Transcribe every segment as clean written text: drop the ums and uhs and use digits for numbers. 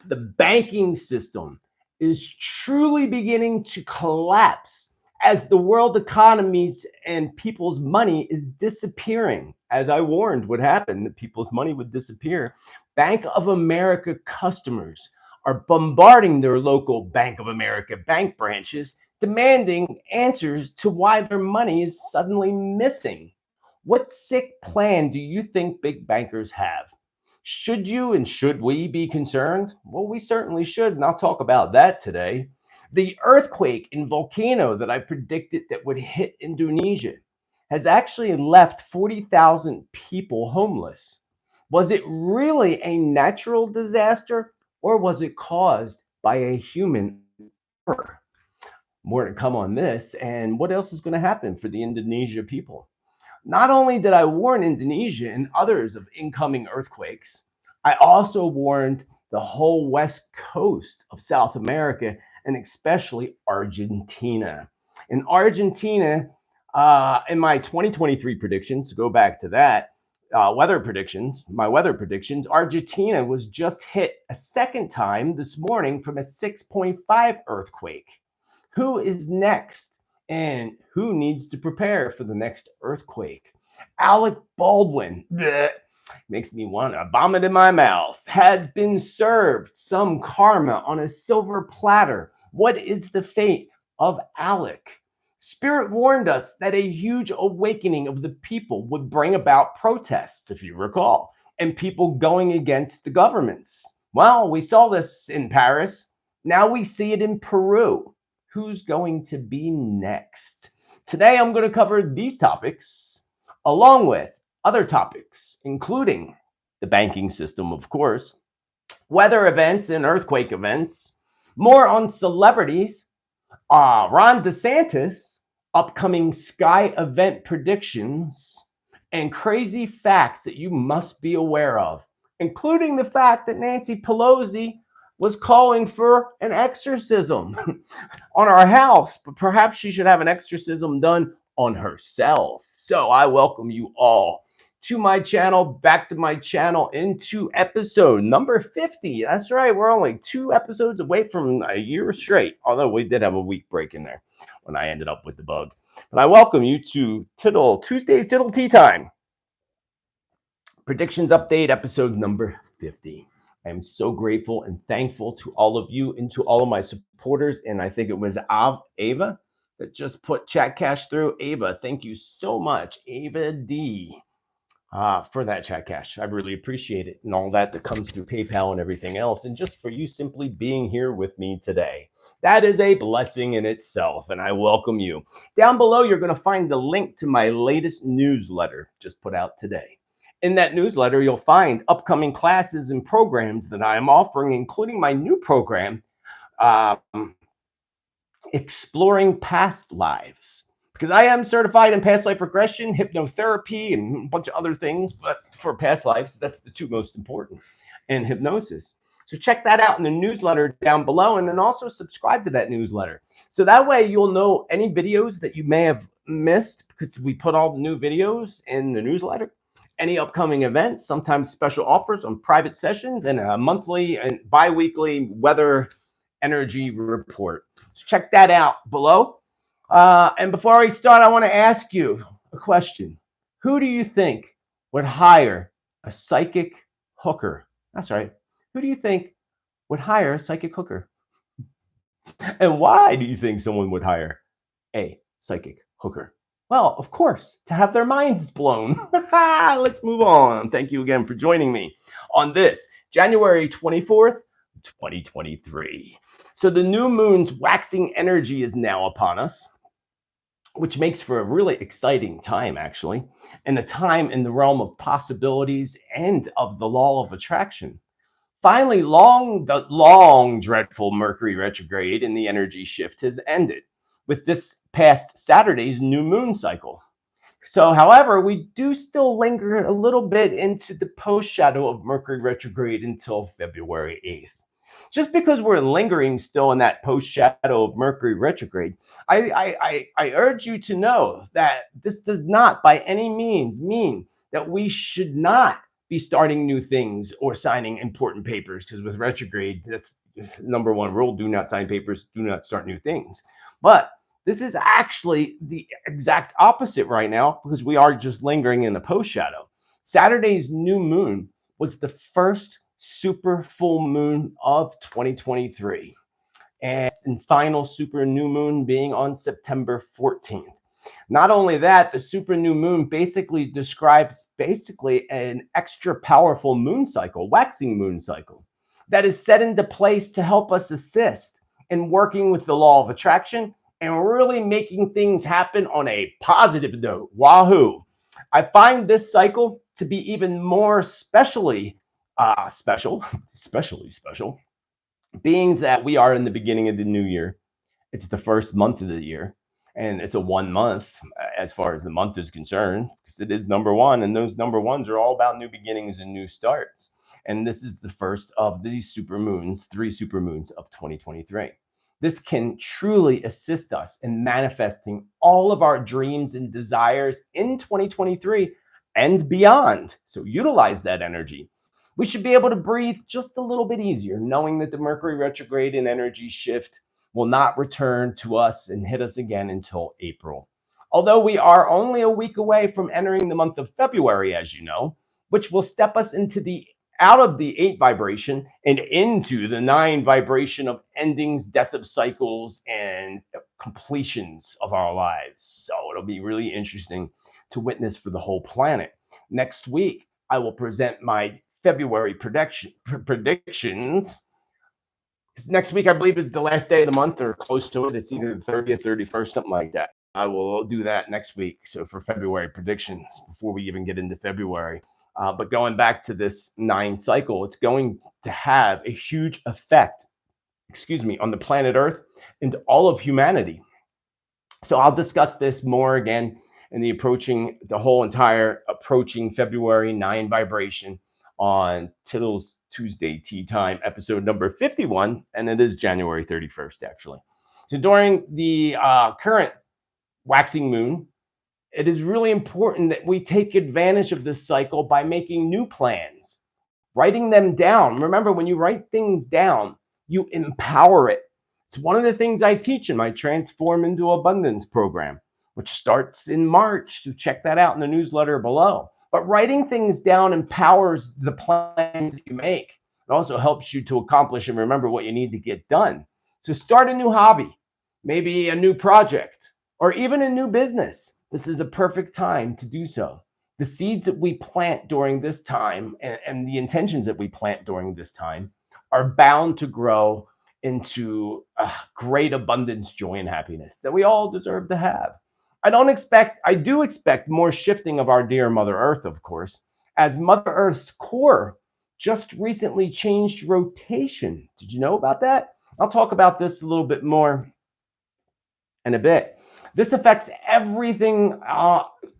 The banking system is truly beginning to collapse as the world economies and people's money is disappearing. As I warned would happen, that people's money would disappear. Bank of America customers are bombarding their local Bank of America bank branches, demanding answers to why their money is suddenly missing. What sick plan do you think big bankers have? Should you and should we be concerned? Well, we certainly should, and I'll talk about that today. The earthquake and volcano that I predicted that would hit Indonesia has actually left 40,000 people homeless. Was it really a natural disaster or was it caused by a human error? More to come on this, and what else is going to happen for the Indonesia people. Not only did I warn Indonesia and others of incoming earthquakes, I also warned the whole west coast of South America and especially Argentina. In Argentina, in my 2023 predictions, go back to that, my weather predictions, Argentina was just hit a second time this morning from a 6.5 earthquake. Who is next? And who needs to prepare for the next earthquake? Alec Baldwin, bleh, makes me want to vomit in my mouth, has been served some karma on a silver platter. What is the fate of Alec? Spirit warned us that a huge awakening of the people would bring about protests, if you recall, and people going against the governments. Well, we saw this in Paris. Now we see it in Peru. Who's going to be next? Today, I'm going to cover these topics along with other topics, including the banking system, of course, weather events and earthquake events, more on celebrities, Ron DeSantis, upcoming Sky event predictions, and crazy facts that you must be aware of, including the fact that Nancy Pelosi was calling for an exorcism on our house, but perhaps she should have an exorcism done on herself. So I welcome you all to my channel, back to my channel, into episode number 50. That's right, we're only 2 episodes away from a year straight, although we did have a week break in there when I ended up with the bug. But I welcome you to Tittel, Tuesday's Tittle Tea Time. Predictions update, episode number 50. I am so grateful and thankful to all of you and to all of my supporters. And I think it was Ava that just put chat cash through. Ava, thank you so much, Ava D, for that chat cash. I really appreciate it, and all that comes through PayPal and everything else. And just for you simply being here with me today. That is a blessing in itself, and I welcome you. Down below, you're going to find the link to my latest newsletter just put out today. In that newsletter, you'll find upcoming classes and programs that I am offering, including my new program, Exploring Past Lives. Because I am certified in past life regression, hypnotherapy, and a bunch of other things, but for past lives, that's the 2 most important, and hypnosis. So check that out in the newsletter down below, and then also subscribe to that newsletter. So that way you'll know any videos that you may have missed, because we put all the new videos in the newsletter. Any upcoming events, sometimes special offers on private sessions, and a monthly and bi-weekly weather energy report. So check that out below. And before I start, I want to ask you a question. Who do you think would hire a psychic hooker? That's right. Who do you think would hire a psychic hooker? And why do you think someone would hire a psychic hooker? Well, of course, to have their minds blown. Let's move on. Thank you again for joining me on this January 24th, 2023. So the new moon's waxing energy is now upon us, which makes for a really exciting time, actually, and a time in the realm of possibilities and of the law of attraction. Finally, the long, dreadful Mercury retrograde and the energy shift has ended with this past Saturday's new moon cycle. So, however, we do still linger a little bit into the post shadow of Mercury retrograde until February 8th. Just because we're lingering still in that post shadow of Mercury retrograde, I urge you to know that this does not by any means mean that we should not be starting new things or signing important papers, because with retrograde, that's number one rule: do not sign papers, do not start new things. But this is actually the exact opposite right now, because we are just lingering in the post shadow. Saturday's new moon was the first super full moon of 2023, and final super new moon being on September 14th. Not only that, the super new moon basically describes an extra powerful moon cycle, waxing moon cycle, that is set into place to help us assist in working with the law of attraction and really making things happen on a positive note. Wahoo! I find this cycle to be even more especially special, being that we are in the beginning of the new year. It's the first month of the year, and it's a 1 month as far as the month is concerned, because it is number one, and those number ones are all about new beginnings and new starts. And this is the first of the super moons, 3 super moons of 2023. This can truly assist us in manifesting all of our dreams and desires in 2023 and beyond. So utilize that energy. We should be able to breathe just a little bit easier, knowing that the Mercury retrograde and energy shift will not return to us and hit us again until April. Although we are only a week away from entering the month of February, as you know, which will step us out of the 8 vibration and into the 9 vibration of endings, death of cycles, and completions of our lives. So it'll be really interesting to witness for the whole planet. Next week, I will present my February predictions. Next week, I believe, is the last day of the month or close to it. It's either the 30th, 31st, something like that. I will do that next week. So for February predictions, before we even get into February. But going back to this 9 cycle, it's going to have a huge effect, on the planet Earth and all of humanity. So I'll discuss this more again in the approaching February 9 vibration on Tittel's Tuesday Tea Time, episode number 51, and it is January 31st, actually. So during the current waxing moon, it is really important that we take advantage of this cycle by making new plans, writing them down. Remember, when you write things down, you empower it. It's one of the things I teach in my Transform into Abundance program, which starts in March. So check that out in the newsletter below. But writing things down empowers the plans that you make. It also helps you to accomplish and remember what you need to get done. So start a new hobby, maybe a new project, or even a new business. This is a perfect time to do so. The seeds that we plant during this time and the intentions that we plant during this time are bound to grow into great abundance, joy, and happiness that we all deserve to have. I do expect more shifting of our dear Mother Earth, of course, as Mother Earth's core just recently changed rotation. Did you know about that? I'll talk about this a little bit more in a bit. This affects everything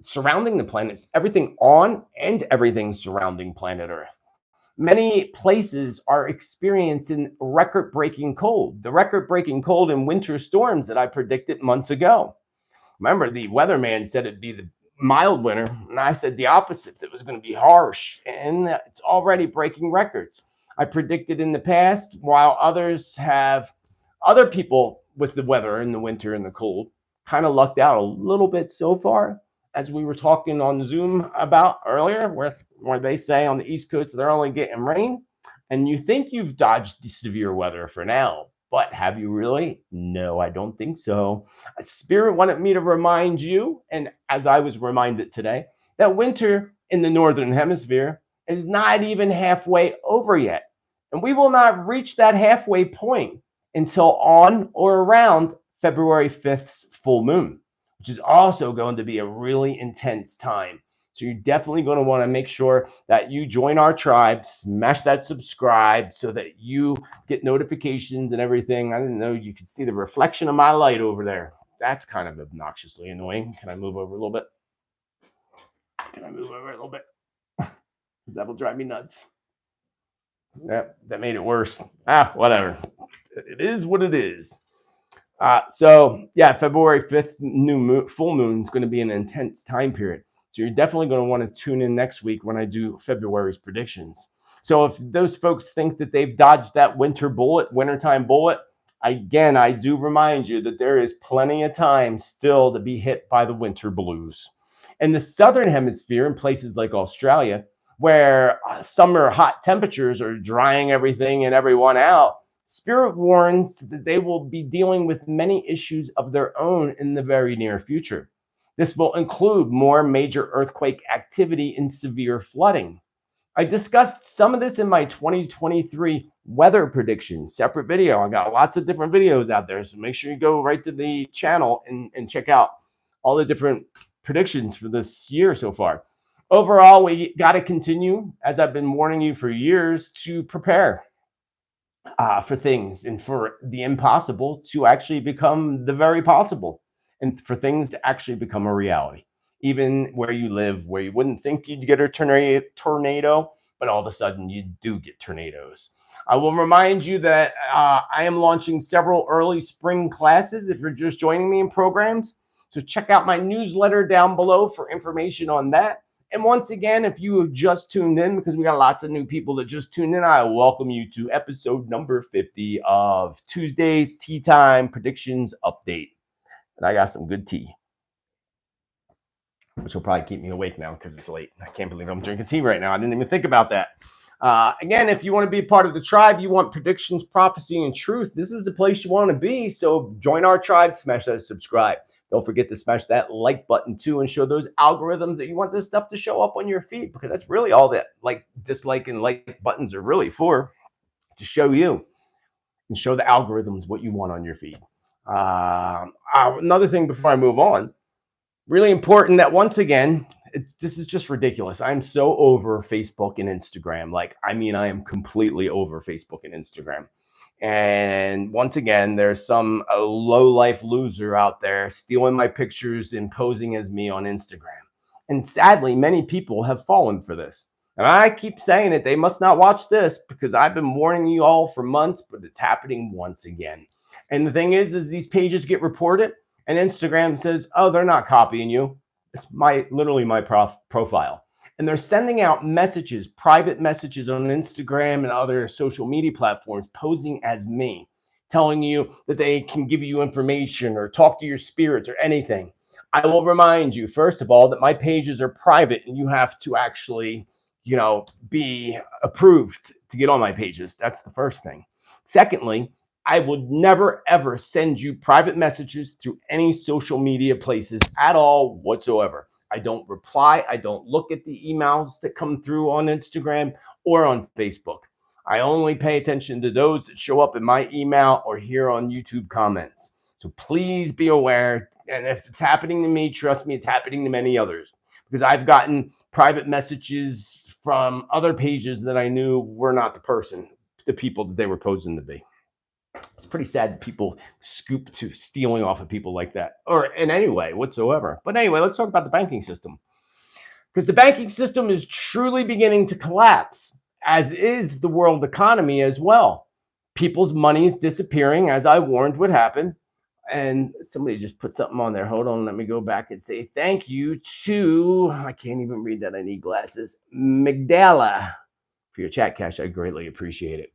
surrounding the planets, everything on and everything surrounding planet Earth. Many places are experiencing record-breaking cold, the record-breaking cold and winter storms that I predicted months ago. Remember, the weatherman said it'd be the mild winter, and I said the opposite. It was going to be harsh, and it's already breaking records. I predicted in the past, while other people with the weather in the winter and the cold kind of lucked out a little bit so far, as we were talking on Zoom about earlier, where they say on the East Coast they're only getting rain, and you think you've dodged the severe weather for now. But have you really? No, I don't think so. Spirit wanted me to remind you, and as I was reminded today, that winter in the Northern Hemisphere is not even halfway over yet. And we will not reach that halfway point until on or around February 5th's full moon, which is also going to be a really intense time. So you're definitely going to want to make sure that you join our tribe, smash that subscribe so that you get notifications and everything. I didn't know you could see the reflection of my light over there. That's kind of obnoxiously annoying. Can I move over a little bit? Because that will drive me nuts. Yep, that made it worse. Whatever. It is what it is. So yeah, February 5th full moon is going to be an intense time period. So you're definitely going to want to tune in next week when I do February's predictions. So if those folks think that they've dodged that wintertime bullet, again, I do remind you that there is plenty of time still to be hit by the winter blues. In the southern hemisphere, in places like Australia, where summer hot temperatures are drying everything and everyone out, Spirit warns that they will be dealing with many issues of their own in the very near future. This will include more major earthquake activity and severe flooding. I discussed some of this in my 2023 weather predictions, separate video. I got lots of different videos out there, so make sure you go right to the channel and check out all the different predictions for this year so far. Overall, we got to continue, as I've been warning you for years, to prepare for things and for the impossible to actually become the very possible, and for things to actually become a reality. Even where you live, where you wouldn't think you'd get a tornado, but all of a sudden you do get tornadoes. I will remind you that I am launching several early spring classes if you're just joining me in programs. So check out my newsletter down below for information on that. And once again, if you have just tuned in, because we got lots of new people that just tuned in, I welcome you to episode number 50 of Tuesday's Tea Time Predictions Update. And I got some good tea, which will probably keep me awake now because it's late. I can't believe I'm drinking tea right now. I didn't even think about that. Again, if you want to be a part of the tribe, you want predictions, prophecy, and truth, this is the place you want to be. So join our tribe, smash that subscribe. Don't forget to smash that like button too and show those algorithms that you want this stuff to show up on your feed, because that's really all that dislike and like buttons are really for, to show you and show the algorithms what you want on your feed. Another thing before I move on, really important that once again, this is just ridiculous. I'm so over Facebook and Instagram. I am completely over Facebook and Instagram. And once again, there's some low-life loser out there stealing my pictures and posing as me on Instagram. And sadly, many people have fallen for this. And I keep saying it, they must not watch this, because I've been warning you all for months, but it's happening once again. And the thing is these pages get reported, and Instagram says, oh, they're not copying you. It's literally my profile. And they're sending out messages, private messages on Instagram and other social media platforms, posing as me, telling you that they can give you information or talk to your spirits or anything. I will remind you, first of all, that my pages are private and you have to actually, be approved to get on my pages. That's the first thing. Secondly, I would never, ever send you private messages through any social media places at all whatsoever. I don't reply. I don't look at the emails that come through on Instagram or on Facebook. I only pay attention to those that show up in my email or here on YouTube comments. So please be aware. And if it's happening to me, trust me, it's happening to many others, because I've gotten private messages from other pages that I knew were not the people that they were posing to be. It's pretty sad that people scoop to stealing off of people like that, or in any way whatsoever. But anyway, let's talk about the banking system, because the banking system is truly beginning to collapse, as is the world economy as well. People's money is disappearing, as I warned would happen. And somebody just put something on there. Hold on, let me go back and say thank you to, I can't even read that, I need glasses, Migdala, for your chat cash. I greatly appreciate it.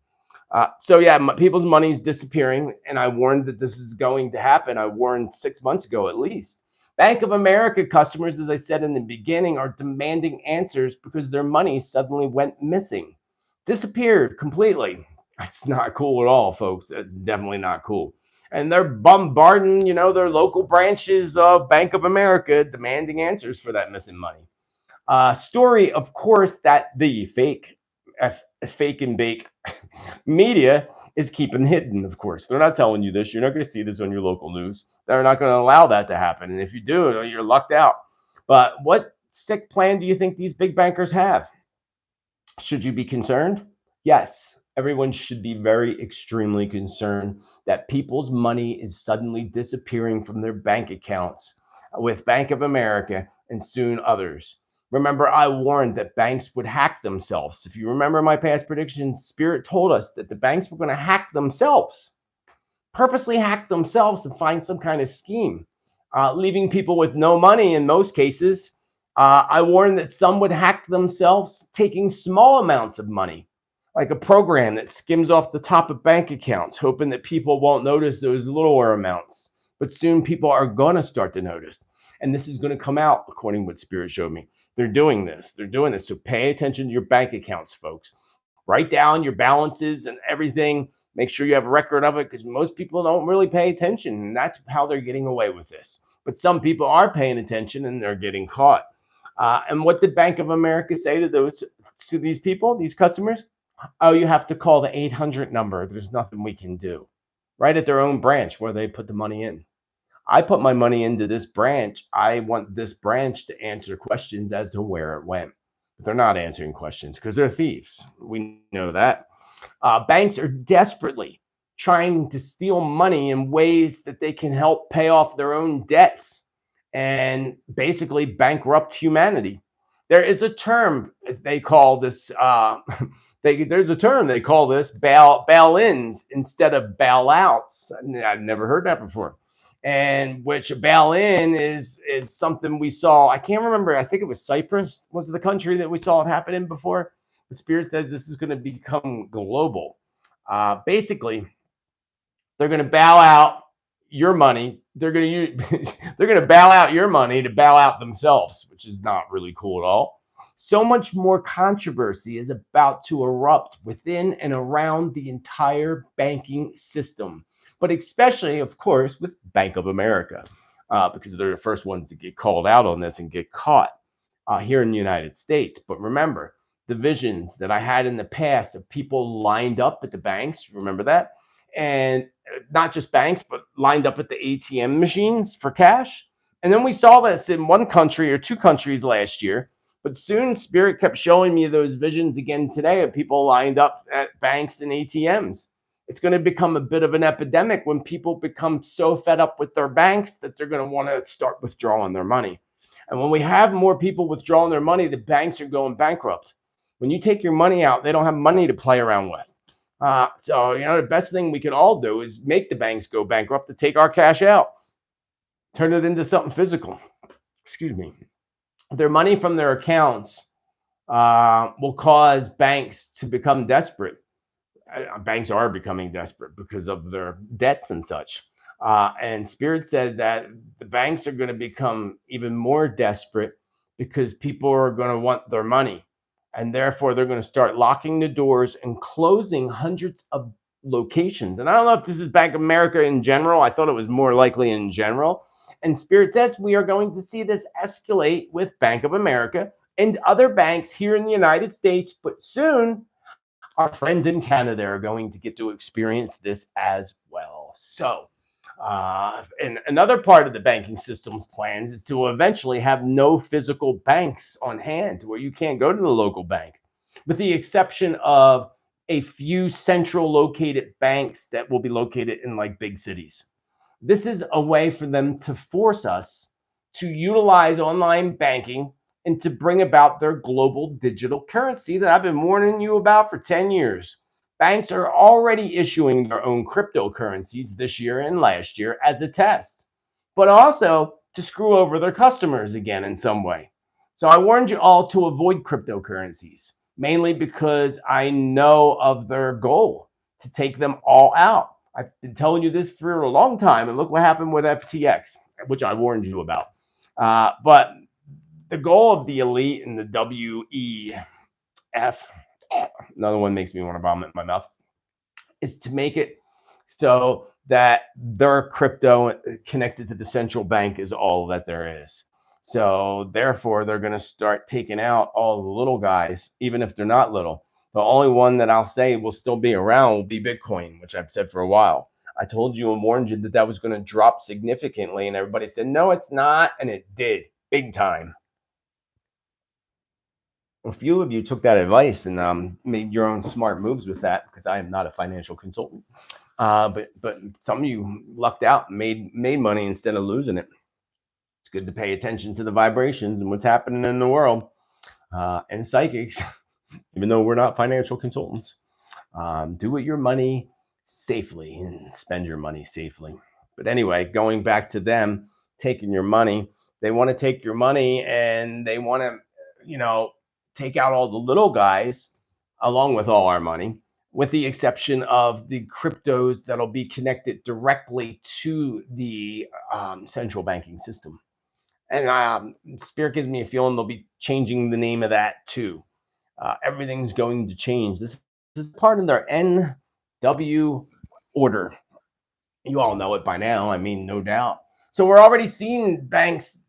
So yeah, people's money is disappearing, and I warned that this is going to happen. I warned 6 months ago at least. Bank of America customers, as I said in the beginning, are demanding answers because their money suddenly went missing, disappeared completely. That's not cool at all, folks. That's definitely not cool. And they're bombarding, their local branches of Bank of America, demanding answers for that missing money. Story, of course, that the fake and bake media is keeping hidden, of course. They're not telling you this. You're not going to see this on your local news. They're not going to allow that to happen. And if you do, you're lucked out. But what sick plan do you think these big bankers have? Should you be concerned? Yes. Everyone should be very extremely concerned that people's money is suddenly disappearing from their bank accounts with Bank of America and soon others. Remember, I warned that banks would hack themselves. If you remember my past predictions, Spirit told us that the banks were going to hack themselves, purposely hack themselves and find some kind of scheme, leaving people with no money in most cases, I warned that some would hack themselves, taking small amounts of money, like a program that skims off the top of bank accounts, hoping that people won't notice those lower amounts. But soon people are going to start to notice. And this is going to come out, according to what Spirit showed me. They're doing this. They're doing this. So pay attention to your bank accounts, folks. Write down your balances and everything. Make sure you have a record of it, because most people don't really pay attention. And that's how they're getting away with this. But some people are paying attention and they're getting caught. And what did Bank of America say to these people, these customers? Oh, you have to call the 800 number. There's nothing we can do. Right at their own branch where they put the money in. I put my money into this branch. I want this branch to answer questions as to where it went. But they're not answering questions because they're thieves. We know that. Banks are desperately trying to steal money in ways that they can help pay off their own debts and basically bankrupt humanity. There is a term they call this. There's a term they call this bail-ins instead of bailouts. I've never heard that before. And which a bail-in is something we saw. I can't remember. I think it was Cyprus was the country that we saw it happen in before. The Spirit says this is going to become global. Basically, they're going to bail out your money. They're going to use, they're going to bail out your money to bail out themselves, which is not really cool at all. So much more controversy is about to erupt within and around the entire banking system, but especially, of course, with Bank of America, because they're the first ones to get called out on this and get caught here in the United States. But remember, the visions that I had in the past of people lined up at the banks, remember that? And not just banks, but lined up at the ATM machines for cash. And then we saw this in one country or two countries last year. But soon Spirit kept showing me those visions again today of people lined up at banks and ATMs. It's going to become a bit of an epidemic when people become so fed up with their banks that they're going to want to start withdrawing their money. And when we have more people withdrawing their money, the banks are going bankrupt. When you take your money out, they don't have money to play around with. So, the best thing we can all do is make the banks go bankrupt to take our cash out, turn it into something physical. Excuse me. Their money from their accounts will cause banks to become desperate. Banks are becoming desperate because of their debts and such. And Spirit said that the banks are going to become even more desperate because people are going to want their money. And therefore, they're going to start locking the doors and closing hundreds of locations. And I don't know if this is Bank of America in general. I thought it was more likely in general. And Spirit says we are going to see this escalate with Bank of America and other banks here in the United States. But soon, our friends in Canada are going to get to experience this as well. So, and another part of the banking system's plans is to eventually have no physical banks on hand where you can't go to the local bank, with the exception of a few central located banks that will be located in like big cities. This is a way for them to force us to utilize online banking and to bring about their global digital currency that I've been warning you about for 10 years. Banks are already issuing their own cryptocurrencies this year and last year as a test, but also to screw over their customers again in some way. So I warned you all to avoid cryptocurrencies, mainly because I know of their goal to take them all out. I've been telling you this for a long time, and look what happened with FTX, which I warned you about. But the goal of the elite and the WEF, another one makes me want to vomit in my mouth, is to make it so that their crypto connected to the central bank is all that there is. So therefore, they're going to start taking out all the little guys, even if they're not little. The only one that I'll say will still be around will be Bitcoin, which I've said for a while. I told you and warned you that that was going to drop significantly, and everybody said, no, it's not, and it did, big time. A few of you took that advice and made your own smart moves with that, because I am not a financial consultant. But some of you lucked out and made money instead of losing it. It's good to pay attention to the vibrations and what's happening in the world. And psychics, even though we're not financial consultants, do with your money safely and spend your money safely. But anyway, going back to them taking your money, They want to take your money and they want to, take out all the little guys along with all our money, with the exception of the cryptos that'll be connected directly to the central banking system. And Spirit gives me a feeling they'll be changing the name of that too. Everything's going to change. This is part of their NW order. You all know it by now. I mean, no doubt. So we're already seeing banks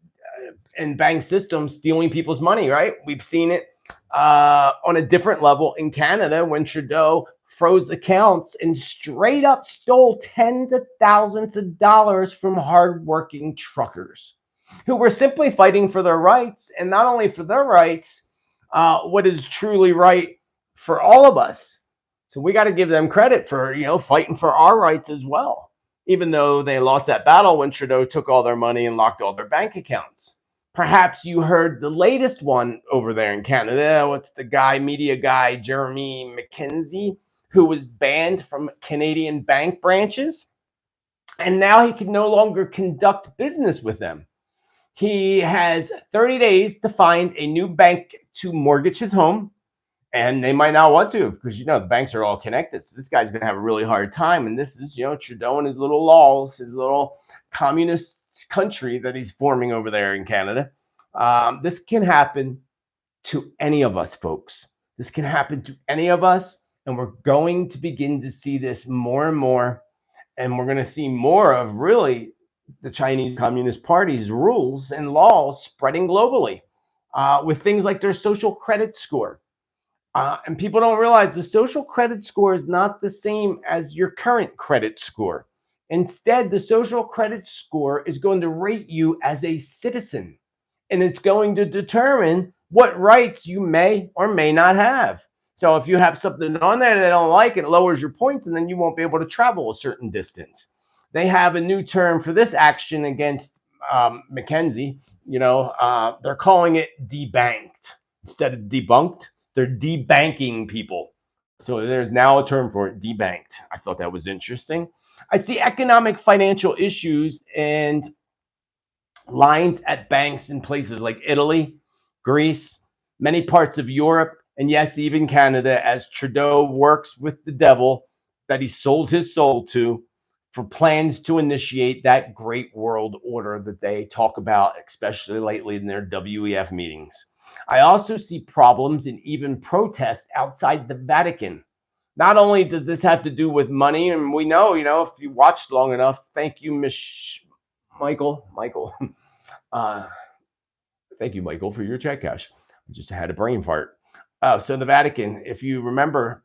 and bank systems stealing people's money, right? We've seen it on a different level in Canada when Trudeau froze accounts and straight up stole tens of thousands of dollars from hardworking truckers who were simply fighting for their rights, and not only for their rights, what is truly right for all of us. So we got to give them credit for, fighting for our rights as well, even though they lost that battle when Trudeau took all their money and locked all their bank accounts. Perhaps you heard the latest one over there in Canada with the media guy, Jeremy McKenzie, who was banned from Canadian bank branches. And now he can no longer conduct business with them. He has 30 days to find a new bank to mortgage his home. And they might not want to because, the banks are all connected. So this guy's going to have a really hard time. And this is, Trudeau and his little laws, his little communist country that he's forming over there in Canada. This can happen to any of us, folks. This can happen to any of us. And we're going to begin to see this more and more. And we're going to see more of really the Chinese Communist Party's rules and laws spreading globally with things like their social credit score. And people don't realize the social credit score is not the same as your current credit score. Instead, the social credit score is going to rate you as a citizen, and it's going to determine what rights you may or may not have. So if you have something on there they don't like, it lowers your points, and then you won't be able to travel a certain distance. They have a new term for this action against McKenzie. They're calling it debanked instead of debunked. They're debanking people. So there's now a term for it, debanked. I thought that was interesting. I see economic financial issues and lines at banks in places like Italy, Greece, many parts of Europe, and yes, even Canada, as Trudeau works with the devil that he sold his soul to for plans to initiate that great world order that they talk about, especially lately in their WEF meetings. I also see problems and even protests outside the Vatican. Not only does this have to do with money, and we know, if you watched long enough, thank you, Michael. Thank you, Michael, for your check cash. I just had a brain fart. So the Vatican, if you remember,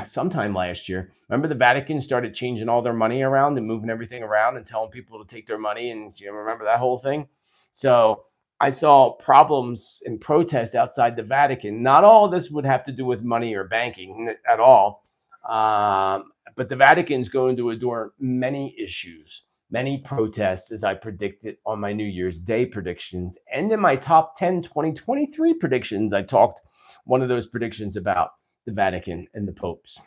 sometime last year, remember the Vatican started changing all their money around and moving everything around and telling people to take their money, and you remember that whole thing? So I saw problems and protests outside the Vatican. Not all of this would have to do with money or banking at all. But the Vatican is going to endure many issues, many protests, as I predicted on my New Year's Day predictions. And in my top 10 2023 predictions, I talked one of those predictions about the Vatican and the popes.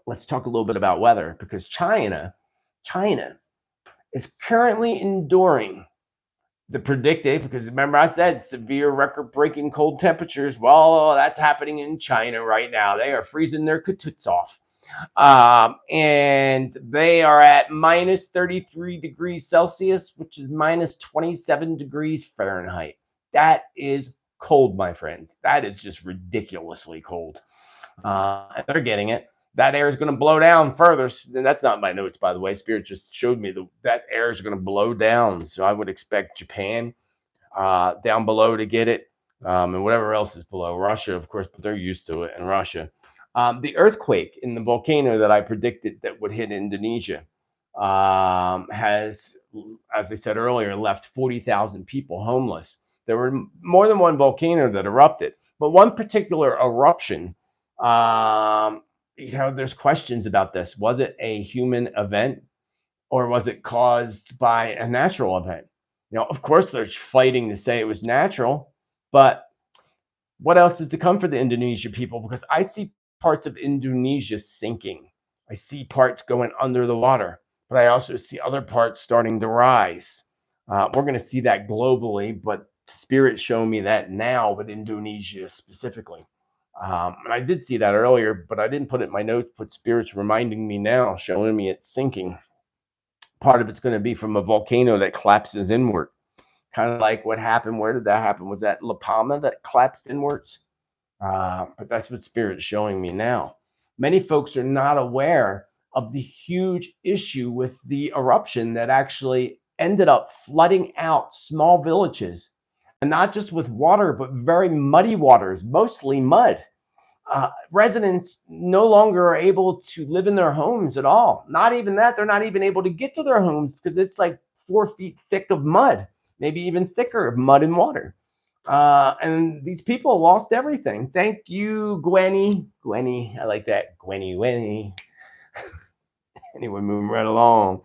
Let's talk a little bit about weather, because China is currently enduring the predicted, because remember I said severe record-breaking cold temperatures. Well, that's happening in China right now. They are freezing their katoots off. And they are at minus 33 degrees Celsius, which is minus 27 degrees Fahrenheit. That is cold, my friends. That is just ridiculously cold. And they're getting it. That air is going to blow down further. And that's not my notes, by the way. Spirit just showed me that air is going to blow down. So I would expect Japan down below to get it, and whatever else is below. Russia, of course, but they're used to it in Russia. The earthquake in the volcano that I predicted that would hit Indonesia has, as I said earlier, left 40,000 people homeless. There were more than one volcano that erupted, but one particular eruption, there's questions about this. Was it a human event, or was it caused by a natural event? Of course, they're fighting to say it was natural, but what else is to come for the Indonesia people? Because I see parts of Indonesia sinking. I see parts going under the water, but I also see other parts starting to rise. We're going to see that globally, but Spirit showing me that now with Indonesia specifically. And I did see that earlier, but I didn't put it in my notes. But Spirit's reminding me now, showing me it's sinking. Part of it's going to be from a volcano that collapses inward, kind of like what happened. Where did that happen? Was that La Palma that collapsed inwards? But that's what Spirit's showing me now. Many folks are not aware of the huge issue with the eruption that actually ended up flooding out small villages, and not just with water, but very muddy waters, mostly mud. Residents no longer are able to live in their homes at all. Not even that, they're not even able to get to their homes because it's like 4 feet thick of mud, maybe even thicker of mud and water. And these people lost everything. Thank you, Gwenny. Gwenny, I like that. Gwenny. Anyway, moving right along.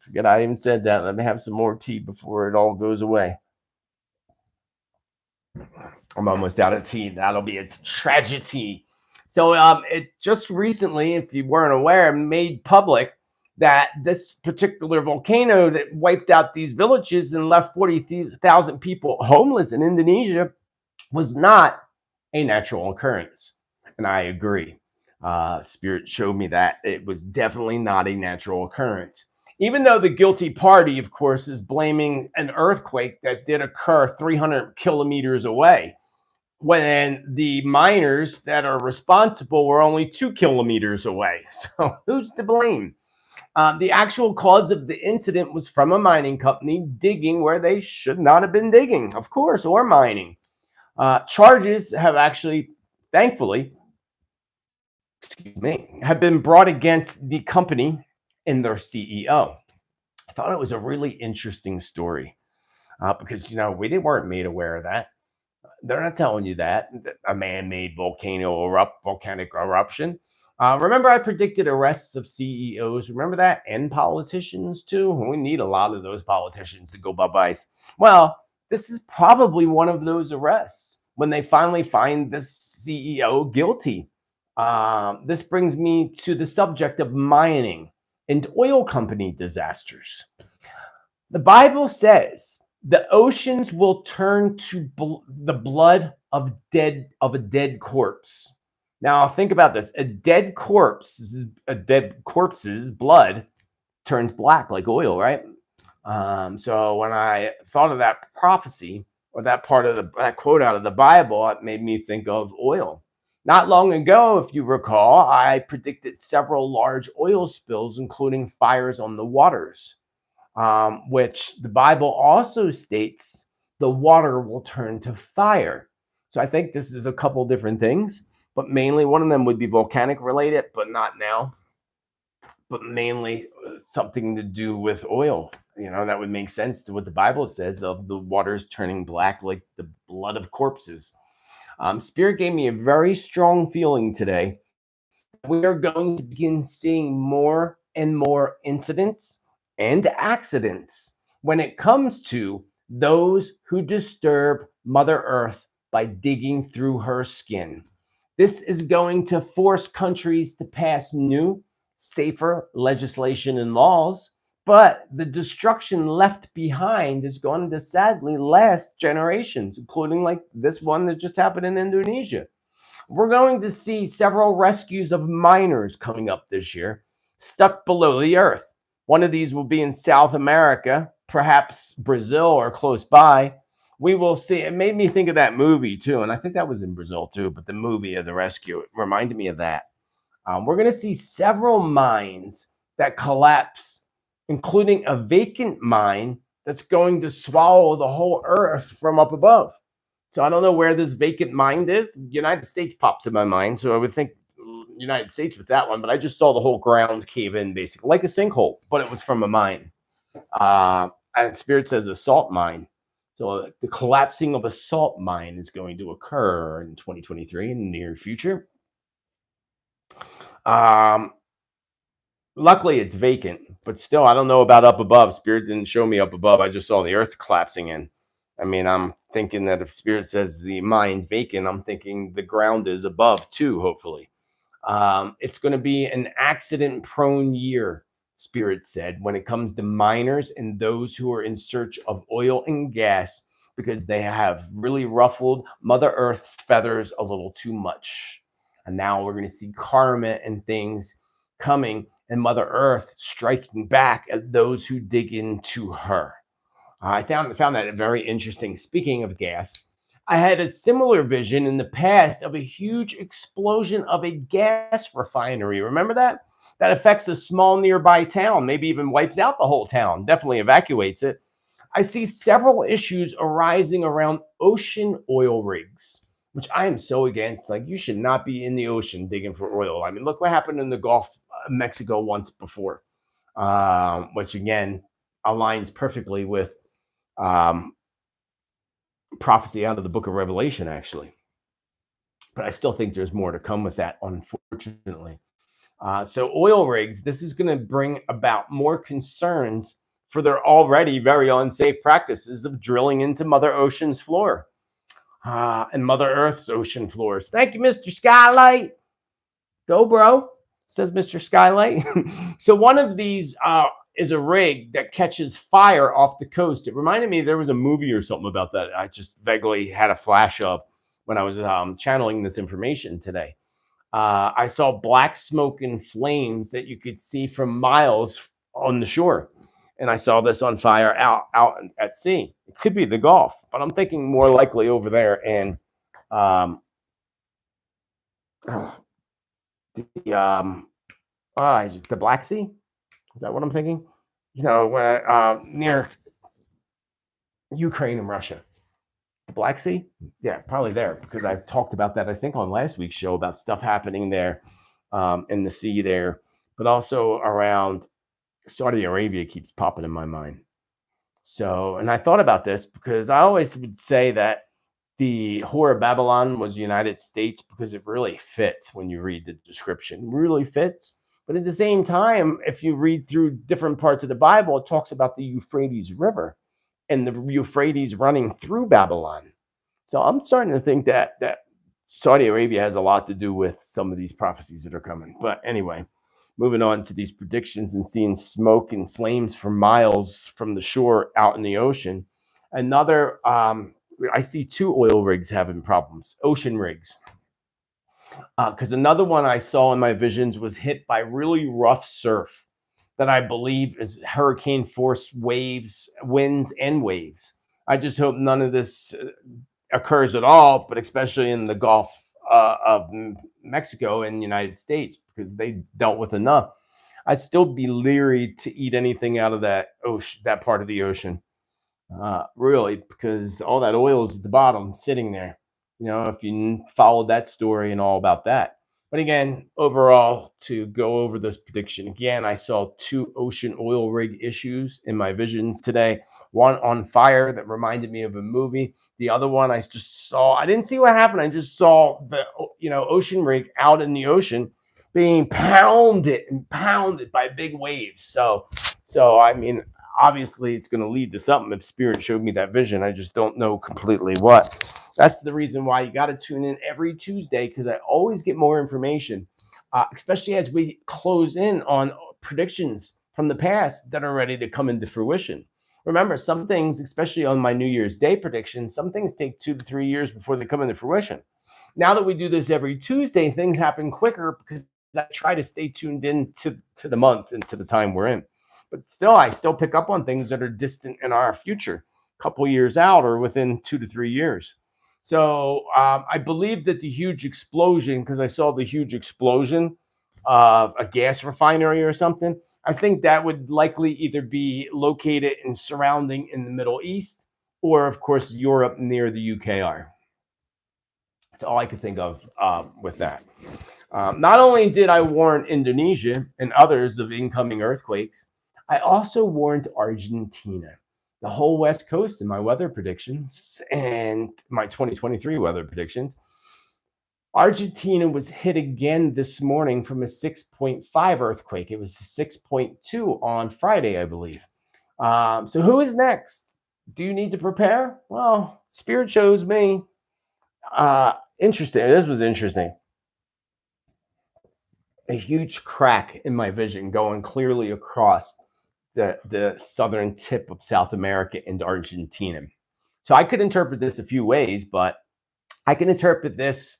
Forget I even said that. Let me have some more tea before it all goes away. I'm almost out of tea. That'll be its tragedy. So it just recently, if you weren't aware, made public that this particular volcano that wiped out these villages and left 40,000 people homeless in Indonesia was not a natural occurrence. And I agree. Spirit showed me that it was definitely not a natural occurrence. Even though the guilty party, of course, is blaming an earthquake that did occur 300 kilometers away, when the miners that are responsible were only 2 kilometers away. So who's to blame? The actual cause of the incident was from a mining company digging where they should not have been digging, of course, or mining. Charges have actually, thankfully, have been brought against the company and their CEO. I thought it was a really interesting story because, we weren't made aware of that. They're not telling you that a man-made volcanic eruption. Remember, I predicted arrests of CEOs. Remember that, and politicians too. We need a lot of those politicians to go bye-byes. Well, this is probably one of those arrests when they finally find this CEO guilty. This brings me to the subject of mining and oil company disasters. The Bible says the oceans will turn to the blood of a dead corpse. Now think about this: a dead corpse's blood turns black like oil, right? So when I thought of that prophecy or that part of that quote out of the Bible, it made me think of oil. Not long ago, if you recall, I predicted several large oil spills, including fires on the waters, which the Bible also states the water will turn to fire. So I think this is a couple different things, but mainly one of them would be volcanic related, but not now, but mainly something to do with oil. That would make sense to what the Bible says of the waters turning black like the blood of corpses. Spirit gave me a very strong feeling today. We are going to begin seeing more and more incidents and accidents when it comes to those who disturb Mother Earth by digging through her skin. This is going to force countries to pass new, safer legislation and laws, but the destruction left behind is going to sadly last generations, including like this one that just happened in Indonesia. We're going to see several rescues of miners coming up this year, stuck below the earth. One of these will be in South America, perhaps Brazil or close by. We will see. It made me think of that movie too, and I think that was in Brazil too, but the movie of the rescue, it reminded me of that. We're going to see several mines that collapse, including a vacant mine that's going to swallow the whole earth from up above. So I don't know where this vacant mine is. United States pops in my mind, so I would think United States with that one, but I just saw the whole ground cave in, basically, like a sinkhole, but it was from a mine. And Spirit says a salt mine. So the collapsing of a salt mine is going to occur in 2023 in the near future. Luckily, it's vacant, but still, I don't know about up above. Spirit didn't show me up above. I just saw the earth collapsing in. I mean, I'm thinking that if Spirit says the mine's vacant, I'm thinking the ground is above too, hopefully. It's going to be an accident-prone year. Spirit said, when it comes to miners and those who are in search of oil and gas, because they have really ruffled Mother Earth's feathers a little too much. And now we're going to see karma and things coming, and Mother Earth striking back at those who dig into her. I found that very interesting. Speaking of gas, I had a similar vision in the past of a huge explosion of a gas refinery. Remember that? That affects a small nearby town, maybe even wipes out the whole town, definitely evacuates it. I see several issues arising around ocean oil rigs, which I am so against. Like, you should not be in the ocean digging for oil. I mean, look what happened in the Gulf of Mexico once before, which again aligns perfectly with um, prophecy out of the book of Revelation, actually. But I still think there's more to come with that, unfortunately. So oil rigs, this is going to bring about more concerns for their already very unsafe practices of drilling into Mother Ocean's floor and Mother Earth's ocean floors. Thank you, Mr. Skylight. Go, bro, says Mr. Skylight. So one of these is a rig that catches fire off the coast. It reminded me there was a movie or something about that. I just vaguely had a flash of when I was channeling this information today. I saw black smoke and flames that you could see from miles on the shore. And I saw this on fire out at sea. It could be the Gulf, but I'm thinking more likely over there. And the Black Sea? Is that what I'm thinking? You know, near Ukraine and Russia. The Black Sea? Yeah, probably there, because I talked about that, I think, on last week's show about stuff happening there in the sea there, but also around Saudi Arabia keeps popping in my mind. So, and I thought about this because I always would say that the Whore of Babylon was the United States because it really fits when you read the description. Really fits. But at the same time, if you read through different parts of the Bible, it talks about the Euphrates River and the Euphrates running through Babylon. So I'm starting to think that Saudi Arabia has a lot to do with some of these prophecies that are coming. But anyway, moving on to these predictions and seeing smoke and flames for miles from the shore out in the ocean. Another, I see two oil rigs having problems, ocean rigs. Because another one I saw in my visions was hit by really rough surf that I believe is hurricane force waves, winds and waves. I just hope none of this occurs at all, but especially in the Gulf of Mexico and the United States, because they dealt with enough. I'd still be leery to eat anything out of that ocean, that part of the ocean, really, because all that oil is at the bottom sitting there. You know, if you followed that story and all about that. But again, overall, to go over this prediction again, I saw two ocean oil rig issues in my visions today. One on fire that reminded me of a movie. The other one I just saw, I didn't see what happened. I just saw the ocean rig out in the ocean being pounded and pounded by big waves. So I mean, obviously it's going to lead to something if Spirit showed me that vision. I just don't know completely what. That's the reason why you got to tune in every Tuesday, because I always get more information, especially as we close in on predictions from the past that are ready to come into fruition. Remember, some things, especially on my New Year's Day predictions, some things take 2 to 3 years before they come into fruition. Now that we do this every Tuesday, things happen quicker because I try to stay tuned in to the month and to the time we're in. But still, I still pick up on things that are distant in our future, a couple years out or within 2 to 3 years. So I believe that the huge explosion, because I saw the huge explosion of a gas refinery or something, I think that would likely either be located and surrounding in the Middle East or, of course, Europe near the UKR. That's all I could think of with that. Not only did I warn Indonesia and others of incoming earthquakes, I also warned Argentina, the whole West Coast, in my weather predictions and my 2023 weather predictions. Argentina was hit again this morning from a 6.5 earthquake. It was a 6.2 on Friday, I believe. So who is next? Do you need to prepare? Well, Spirit shows me. Interesting. This was interesting. a huge crack in my vision going clearly across the southern tip of South America into Argentina. So I could interpret this a few ways, but I can interpret this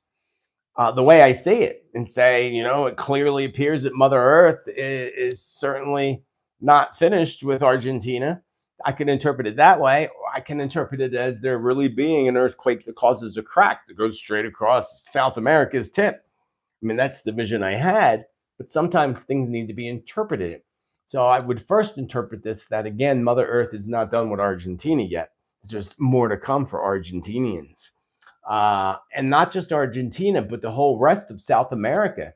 the way I see it and say, it clearly appears that Mother Earth is certainly not finished with Argentina. I can interpret it that way, or I can interpret it as there really being an earthquake that causes a crack that goes straight across South America's tip. I mean, that's the vision I had, but sometimes things need to be interpreted. So I would first interpret this that, again, Mother Earth is not done with Argentina yet. There's more to come for Argentinians. And not just Argentina, but the whole rest of South America.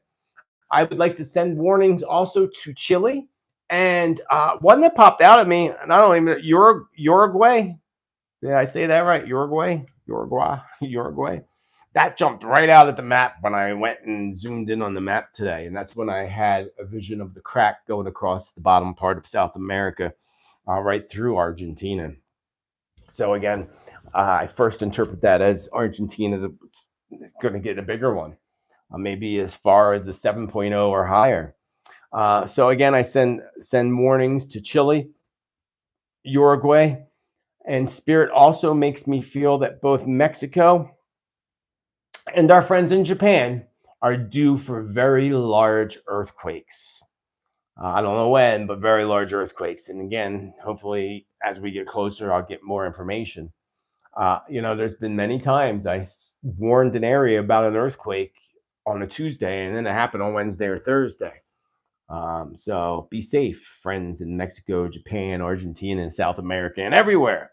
I would like to send warnings also to Chile. And one that popped out at me, and I don't even know, Uruguay. Did I say that right? Uruguay. That jumped right out at the map when I went and zoomed in on the map today. And that's when I had a vision of the crack going across the bottom part of South America, right through Argentina. So again, I first interpret that as Argentina going to get a bigger one, maybe as far as a 7.0 or higher. So again, I send warnings to Chile, Uruguay, and Spirit also makes me feel that both Mexico and our friends in Japan are due for very large earthquakes. I don't know when, but very large earthquakes. And again, hopefully, as we get closer, I'll get more information. There's been many times I warned an area about an earthquake on a Tuesday, and then it happened on Wednesday or Thursday. So be safe, friends in Mexico, Japan, Argentina, and South America, and everywhere.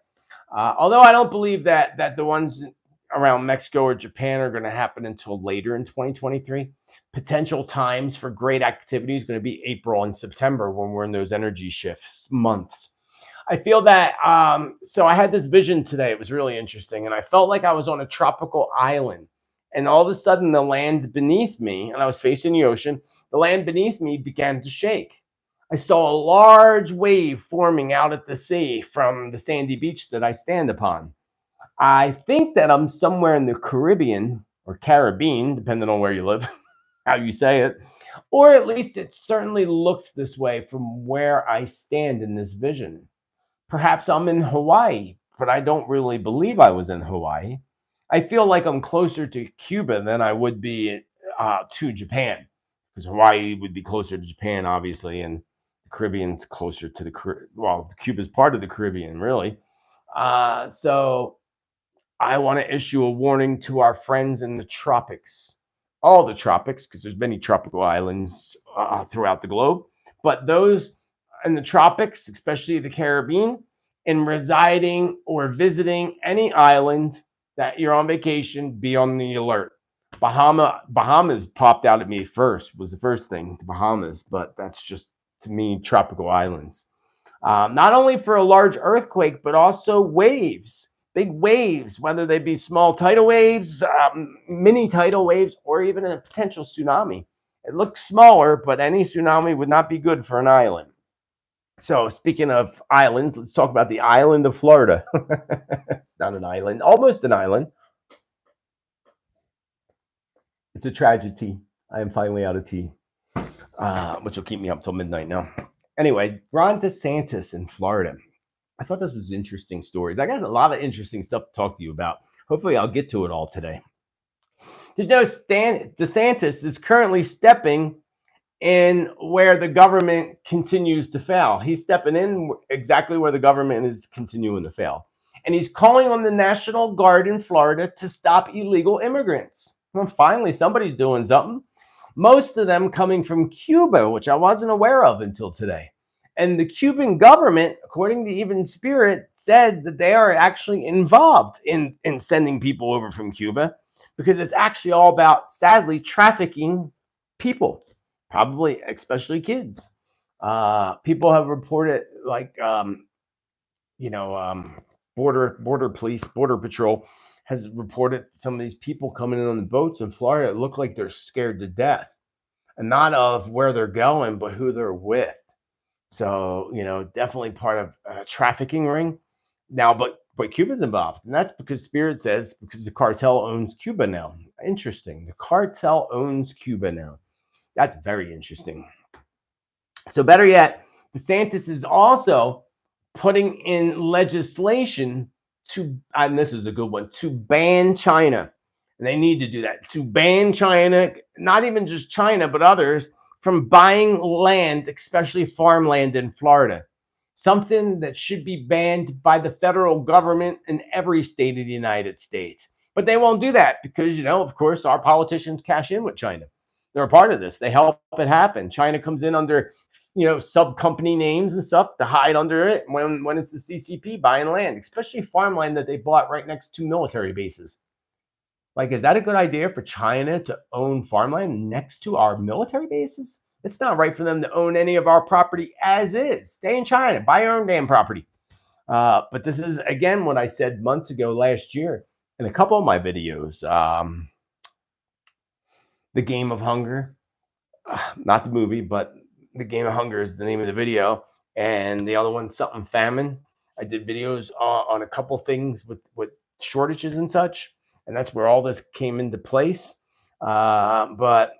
Although I don't believe that the ones around Mexico or Japan are going to happen until later in 2023. Potential times for great activity is going to be April and September when we're in those energy shifts months. I feel that, so I had this vision today. It was really interesting. And I felt like I was on a tropical island. And all of a sudden, the land beneath me, and I was facing the ocean, the land beneath me began to shake. I saw a large wave forming out at the sea from the sandy beach that I stand upon. I think that I'm somewhere in the Caribbean or Caribbean, depending on where you live, how you say it, or at least it certainly looks this way from where I stand in this vision. Perhaps I'm in Hawaii, but I don't really believe I was in Hawaii. I feel like I'm closer to Cuba than I would be to Japan, because Hawaii would be closer to Japan, obviously, and the Caribbean's closer to Cuba's part of the Caribbean, really. So I want to issue a warning to our friends in the tropics, all the tropics, because there's many tropical islands throughout the globe, but those in the tropics, especially the Caribbean, and residing or visiting any island that you're on vacation, be on the alert. Bahamas popped out at me first, was the first thing, the Bahamas, but that's just, to me, tropical islands. Not only for a large earthquake, but also waves, big waves, whether they be small tidal waves, mini tidal waves, or even a potential tsunami. It looks smaller, but any tsunami would not be good for an island. So speaking of islands, let's talk about the island of Florida. It's not an island, almost an island. It's a tragedy. I am finally out of tea, which will keep me up till midnight now. Anyway, Ron DeSantis in Florida. I thought this was interesting stories. I got a lot of interesting stuff to talk to you about. Hopefully, I'll get to it all today. DeSantis is currently stepping in where the government continues to fail. He's stepping in exactly where the government is continuing to fail. And he's calling on the National Guard in Florida to stop illegal immigrants. Well, finally, somebody's doing something. Most of them coming from Cuba, which I wasn't aware of until today. And the Cuban government, according to even Spirit, said that they are actually involved in sending people over from Cuba, because it's actually all about, sadly, trafficking people, probably especially kids. People have reported, like, border police, border patrol has reported some of these people coming in on the boats in Florida. It look like they're scared to death, and not of where they're going, but who they're with. So, definitely part of a trafficking ring now, but Cuba's involved. And that's because Spirit says, because the cartel owns Cuba now. Interesting. The cartel owns Cuba now. That's very interesting. So better yet, DeSantis is also putting in legislation to, and this is a good one, to ban China. And they need to do that, to ban China, not even just China, but others, from buying land, especially farmland in Florida. Something that should be banned by the federal government in every state of the United States. But they won't do that because, you know, of course, our politicians cash in with China. They're a part of this. They help it happen. China comes in under, you know, sub company names and stuff to hide under it when it's the CCP buying land, especially farmland that they bought right next to military bases. Like, is that a good idea for China to own farmland next to our military bases? It's not right for them to own any of our property as is. Stay in China, buy your own damn property. But this is, again, what I said months ago last year in a couple of my videos. The Game of Hunger, not the movie, but The Game of Hunger is the name of the video. And the other one, something famine. I did videos on a couple things with shortages and such. And that's where all this came into place. But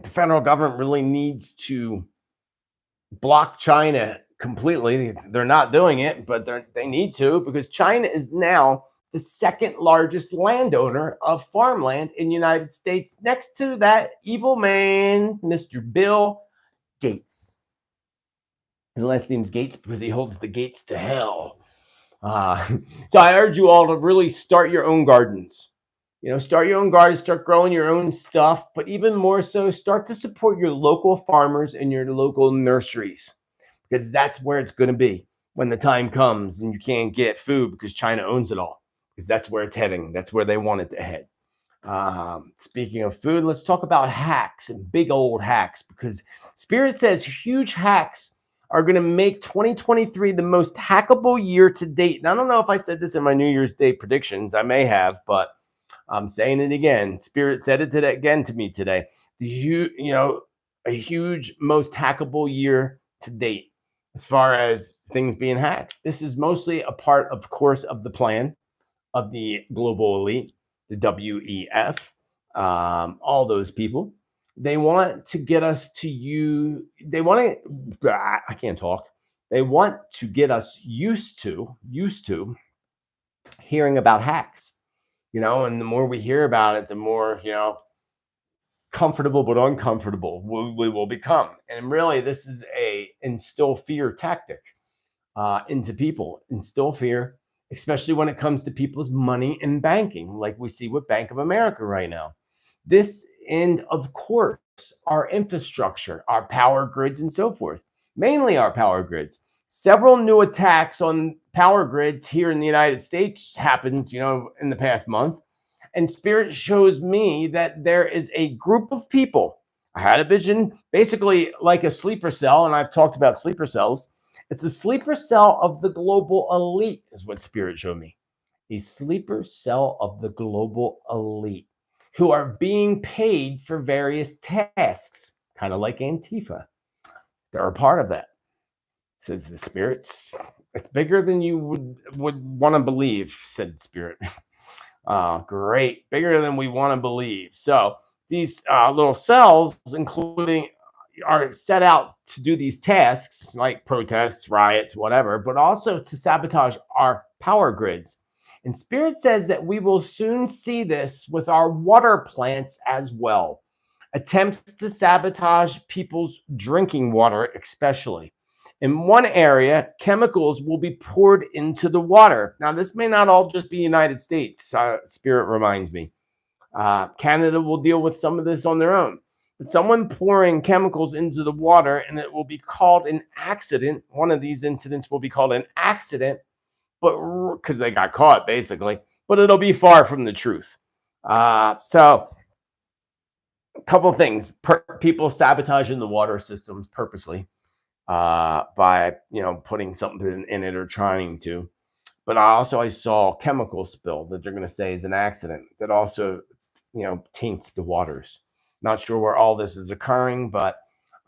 the federal government really needs to block China completely. They're not doing it, but they need to, because China is now the second largest landowner of farmland in the United States, next to that evil man, Mr. Bill Gates. His last name's Gates because he holds the gates to hell. So I urge you all to really start your own gardens. You know, start your own gardens, start growing your own stuff, but even more so, start to support your local farmers and your local nurseries, because that's where it's going to be when the time comes and you can't get food because China owns it all, because that's where it's heading. That's where they want it to head. Speaking of food, let's talk about hacks and big old hacks, because Spirit says huge hacks are going to make 2023 the most hackable year to date. And I don't know if I said this in my New Year's Day predictions. I may have, but I'm saying it again. Spirit said it again to me today. A huge, most hackable year to date as far as things being hacked. This is mostly a part, of course, of the plan of the global elite, the WEF, all those people. They want to get us to use, I can't talk. They want to get us used to hearing about hacks, you know, and the more we hear about it, the more, you know, comfortable but uncomfortable we will become. And really, this is a instill fear tactic into people, instill fear, especially when it comes to people's money and banking, like we see with Bank of America right now. This, and of course, our infrastructure, our power grids, and so forth, mainly our power grids. Several new attacks on power grids here in the United States happened, you know, in the past month. And Spirit shows me that there is a group of people. I had a vision, basically like a sleeper cell, and I've talked about sleeper cells. It's a sleeper cell of the global elite, is what Spirit showed me. A sleeper cell of the global elite, who are being paid for various tasks, kind of like Antifa. They're a part of that. Says the Spirits. It's bigger than you would want to believe, said Spirit. Great, bigger than we want to believe. So these little cells, including, are set out to do these tasks like protests, riots, whatever, but also to sabotage our power grids. And Spirit says that we will soon see this with our water plants as well. Attempts to sabotage people's drinking water, especially. In one area, chemicals will be poured into the water. Now, this may not all just be United States, Spirit reminds me. Canada will deal with some of this on their own. But someone pouring chemicals into the water, and it will be called an accident. One of these incidents will be called an accident, but because they got caught, basically. But it'll be far from the truth. So, a couple of things. People sabotaging the water systems purposely. By, you know, putting something in it or trying to. But I saw chemical spill that they're going to say is an accident that also, you know, taints the waters. Not sure where all this is occurring, but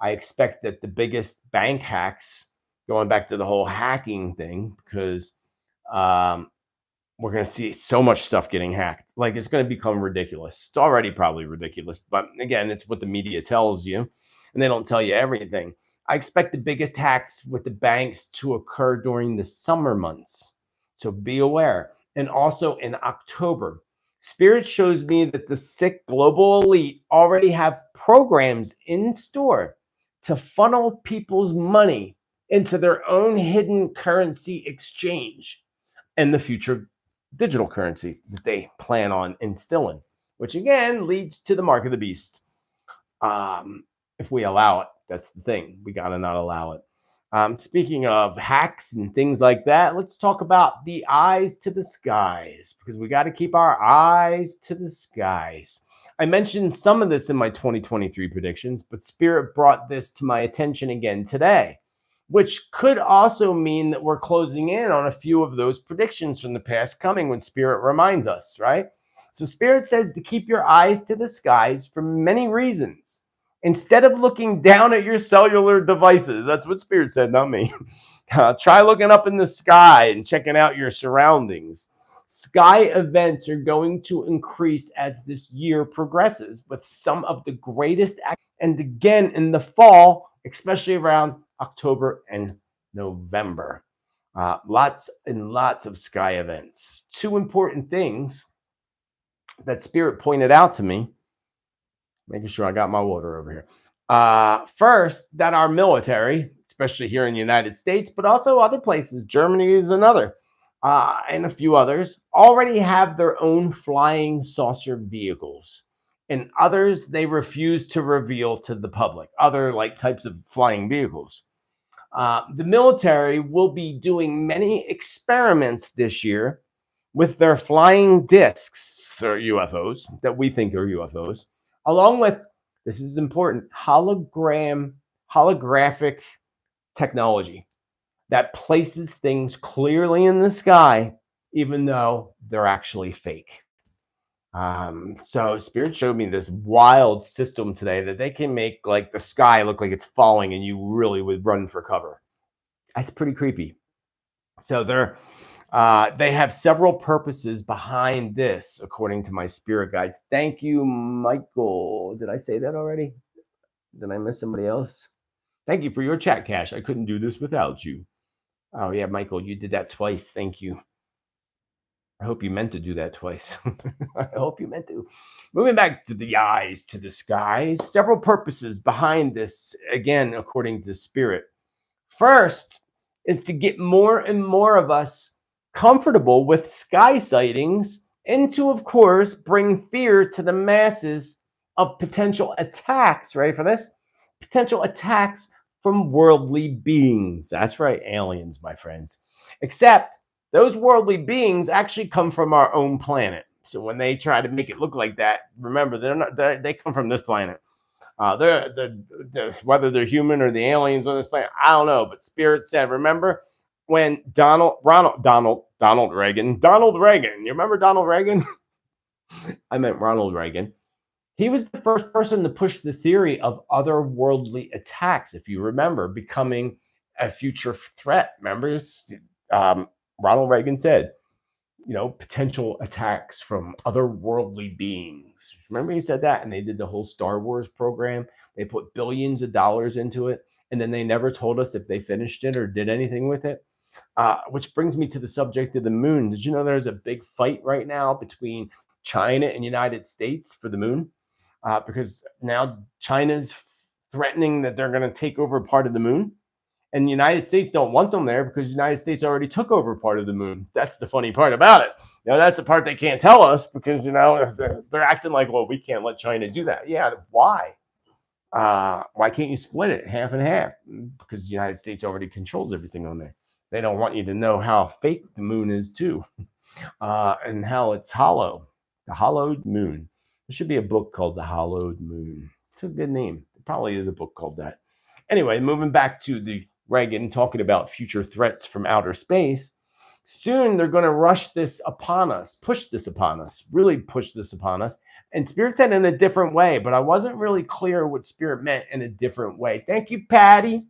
I expect that the biggest bank hacks, going back to the whole hacking thing, because we're going to see so much stuff getting hacked. Like, it's going to become ridiculous. It's already probably ridiculous. But again, it's what the media tells you, and they don't tell you everything. I expect the biggest hacks with the banks to occur during the summer months. So be aware. And also in October. Spirit shows me that the sick global elite already have programs in store to funnel people's money into their own hidden currency exchange and the future digital currency that they plan on instilling, which again leads to the mark of the beast. If we allow it, that's the thing. We got to not allow it. Speaking of hacks and things like that, let's talk about the eyes to the skies, because we got to keep our eyes to the skies. I mentioned some of this in my 2023 predictions, but Spirit brought this to my attention again today, which could also mean that we're closing in on a few of those predictions from the past coming when Spirit reminds us, right? So Spirit says to keep your eyes to the skies for many reasons. Instead of looking down at your cellular devices, that's what Spirit said, not me. Try looking up in the sky and checking out your surroundings. Sky events are going to increase as this year progresses, with some of the greatest, and again in the fall, especially around October and November. Lots and lots of sky events. Two important things that Spirit pointed out to me, making sure I got my water over here. First, that our military, especially here in the United States, but also other places, Germany is another, and a few others, already have their own flying saucer vehicles. And others, they refuse to reveal to the public, other like types of flying vehicles. The military will be doing many experiments this year with their flying discs, or UFOs, that we think are UFOs, along with, this is important, holographic technology that places things clearly in the sky, even though they're actually fake. So Spirit showed me this wild system today that they can make like the sky look like it's falling and you really would run for cover. That's pretty creepy. So they have several purposes behind this, according to my spirit guides. Thank you, Michael. Did I say that already? Did I miss somebody else? Thank you for your chat, Cash. I couldn't do this without you. Oh yeah, Michael, you did that twice. Thank you. I hope you meant to do that twice. I hope you meant to. Moving back to the eyes to the skies, several purposes behind this, again, according to Spirit. First is to get more and more of us comfortable with sky sightings, and to, of course, bring fear to the masses of potential attacks. Ready for this? Potential attacks from worldly beings. That's right, aliens, my friends. Except those worldly beings actually come from our own planet. So when they try to make it look like that, remember, they come from this planet. They're whether they're human or the aliens on this planet, I don't know. But Spirit said, remember when Donald Reagan. You remember Donald Reagan? I meant Ronald Reagan. He was the first person to push the theory of otherworldly attacks, if you remember, becoming a future threat. Remember, Ronald Reagan said, potential attacks from otherworldly beings. Remember he said that? And they did the whole Star Wars program. They put billions of dollars into it, and then they never told us if they finished it or did anything with it. Which brings me to the subject of the moon. Did you know there's a big fight right now between China and United States for the moon? Because now China's threatening that they're going to take over part of the moon. And the United States don't want them there because the United States already took over part of the moon. That's the funny part about it. That's the part they can't tell us because, they're acting like, well, we can't let China do that. Yeah, why? Why can't you split it half and half? Because the United States already controls everything on there. They don't want you to know how fake the moon is too, and how it's hollow. The Hollowed Moon. There should be a book called The Hollowed Moon. It's a good name. There probably is a book called that. Anyway, moving back to the Reagan talking about future threats from outer space. Soon they're going to rush this upon us, push this upon us, really push this upon us. And Spirit said in a different way, but I wasn't really clear what Spirit meant in a different way. Thank you, Patty.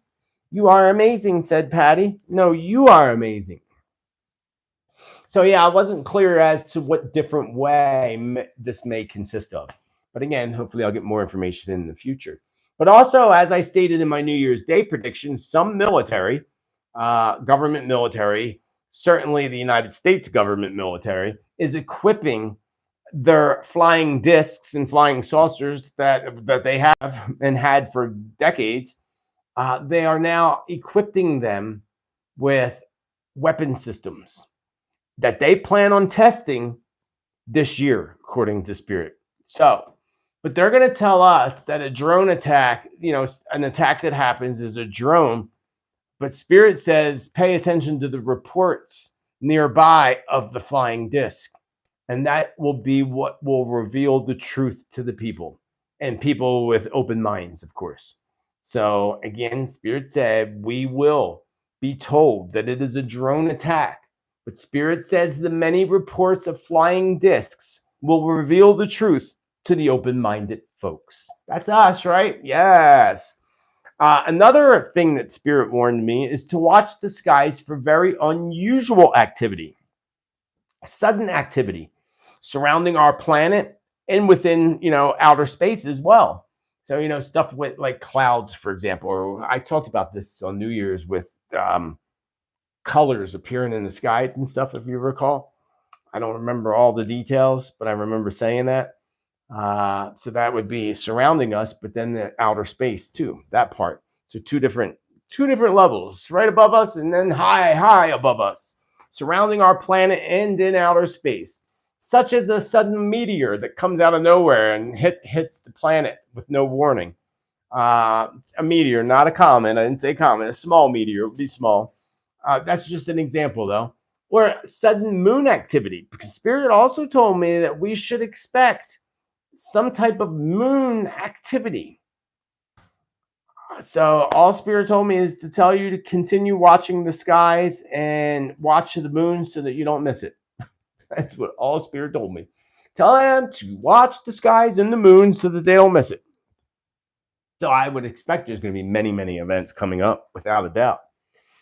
You are amazing, said Patty. No, you are amazing. So yeah, I wasn't clear as to what different way this may consist of. But again, hopefully I'll get more information in the future. But also, as I stated in my New Year's Day prediction, some military, government military, certainly the United States government military, is equipping their flying discs and flying saucers that they have and had for decades. They are now equipping them with weapon systems that they plan on testing this year, according to Spirit. So, but they're going to tell us that a drone attack, an attack that happens is a drone. But Spirit says pay attention to the reports nearby of the flying disc. And that will be what will reveal the truth to the people, and people with open minds, of course. So again, Spirit said we will be told that it is a drone attack. But Spirit says the many reports of flying discs will reveal the truth to the open-minded folks. That's us, right? Yes. Another thing that Spirit warned me is to watch the skies for very unusual activity, sudden activity surrounding our planet and within, outer space as well. So, stuff with like clouds, for example, or I talked about this on New Year's with colors appearing in the skies and stuff, if you recall. I don't remember all the details, but I remember saying that. So that would be surrounding us, but then the outer space too, that part. So two different levels, right above us and then high above us, surrounding our planet and in outer space, such as a sudden meteor that comes out of nowhere and hits the planet with no warning. A meteor, not a comet. I didn't say comet. A small meteor would be small. That's just an example, though. Or sudden moon activity, because Spirit also told me that we should expect some type of moon activity. So all Spirit told me is to tell you to continue watching the skies and watch the moon so that you don't miss it. That's what all Spirit told me. Tell them to watch the skies and the moon so that they don't miss it. So I would expect there's going to be many, many events coming up, without a doubt.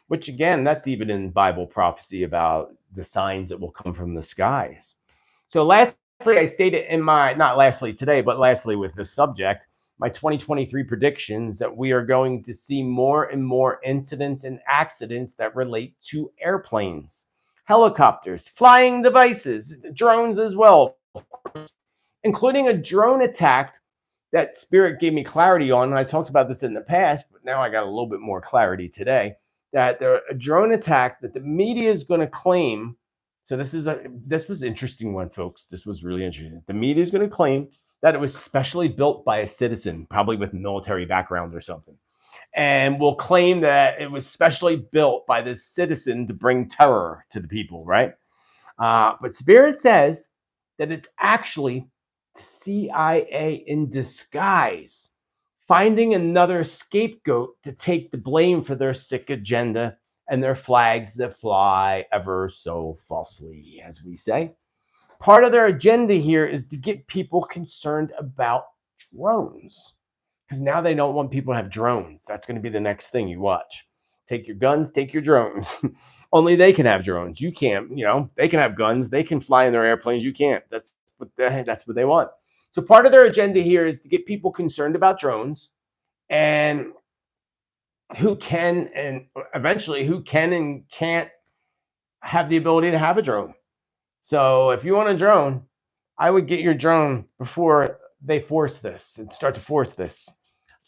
Which again, that's even in Bible prophecy about the signs that will come from the skies. So lastly, I stated in my, not lastly today, but lastly with this subject, my 2023 predictions that we are going to see more and more incidents and accidents that relate to airplanes, helicopters, flying devices, drones as well, of course, including a drone attack that Spirit gave me clarity on. And I talked about this in the past, but now I got a little bit more clarity today. That there a drone attack that the media is going to claim. So this was interesting one, folks. This was really interesting. The media is going to claim that it was specially built by a citizen, probably with military background or something, and will claim that it was specially built by this citizen to bring terror to the people, right? But Spirit says that it's actually the CIA in disguise, finding another scapegoat to take the blame for their sick agenda and their flags that fly ever so falsely, as we say. Part of their agenda here is to get people concerned about drones, because now they don't want people to have drones. That's going to be the next thing you watch. Take your guns, take your drones. Only they can have drones. You can't, they can have guns. They can fly in their airplanes. You can't. That's what they want. So part of their agenda here is to get people concerned about drones and who can and eventually who can and can't have the ability to have a drone. So if you want a drone, I would get your drone before they force this and start to force this.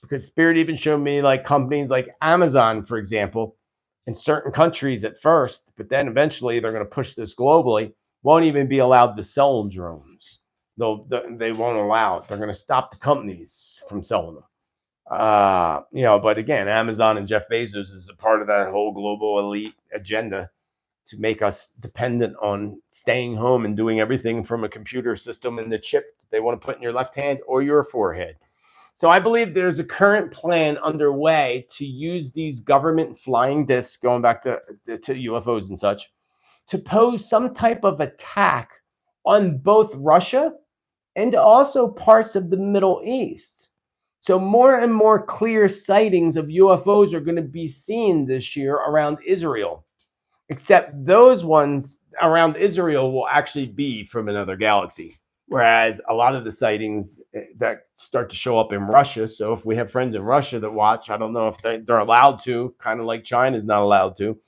Because Spirit even showed me like companies like Amazon, for example, in certain countries at first, but then eventually they're going to push this globally, won't even be allowed to sell drones. They won't allow it. They're going to stop the companies from selling them. But again, Amazon and Jeff Bezos is a part of that whole global elite agenda to make us dependent on staying home and doing everything from a computer system and the chip they want to put in your left hand or your forehead. So I believe there's a current plan underway to use these government flying discs, going back to UFOs and such, to pose some type of attack on both Russia and also parts of the Middle East. So more and more clear sightings of UFOs are going to be seen this year around Israel. except those ones around Israel will actually be from another galaxy. Whereas a lot of the sightings that start to show up in Russia. So if we have friends in Russia that watch, I don't know if they're allowed to, kind of like China's not allowed to,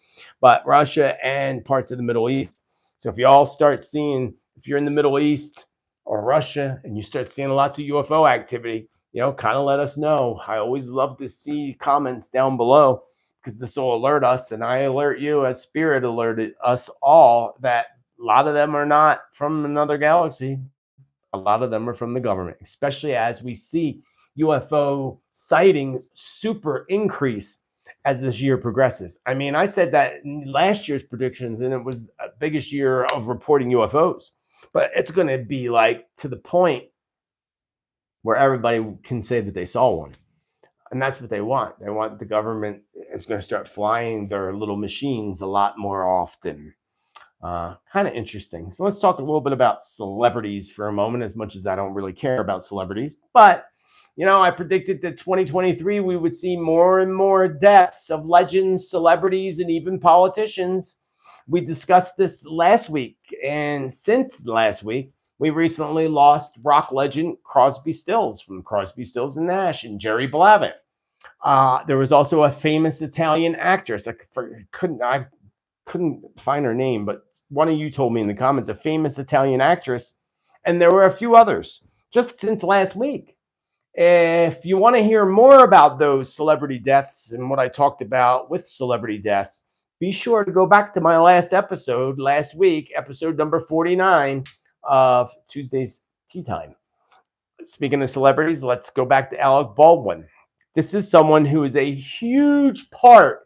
but Russia and parts of the Middle East. So if you all start seeing, if you're in the Middle East or Russia and you start seeing lots of UFO activity, kind of let us know. I always love to see comments down below because this will alert us, and I alert you as Spirit alerted us all that a lot of them are not from another galaxy. A lot of them are from the government, especially as we see UFO sightings super increase as this year progresses. I mean, I said that in last year's predictions, and it was the biggest year of reporting UFOs, but it's going to be like to the point where everybody can say that they saw one. And that's what they want. They want the government is going to start flying their little machines a lot more often. Kind of interesting. So let's talk a little bit about celebrities for a moment, as much as I don't really care about celebrities. But, I predicted that 2023, we would see more and more deaths of legends, celebrities, and even politicians. We discussed this last week. And since last week, we recently lost rock legend Crosby Stills from Crosby, Stills and Nash, and Jerry Blavin. There was also a famous Italian actress. I couldn't find her name, but one of you told me in the comments, a famous Italian actress. And there were a few others just since last week. If you want to hear more about those celebrity deaths and what I talked about with celebrity deaths, be sure to go back to my last episode last week, episode number 49 of Tuesday's Tea Time. Speaking of celebrities, let's go back to Alec Baldwin. This is someone who is a huge part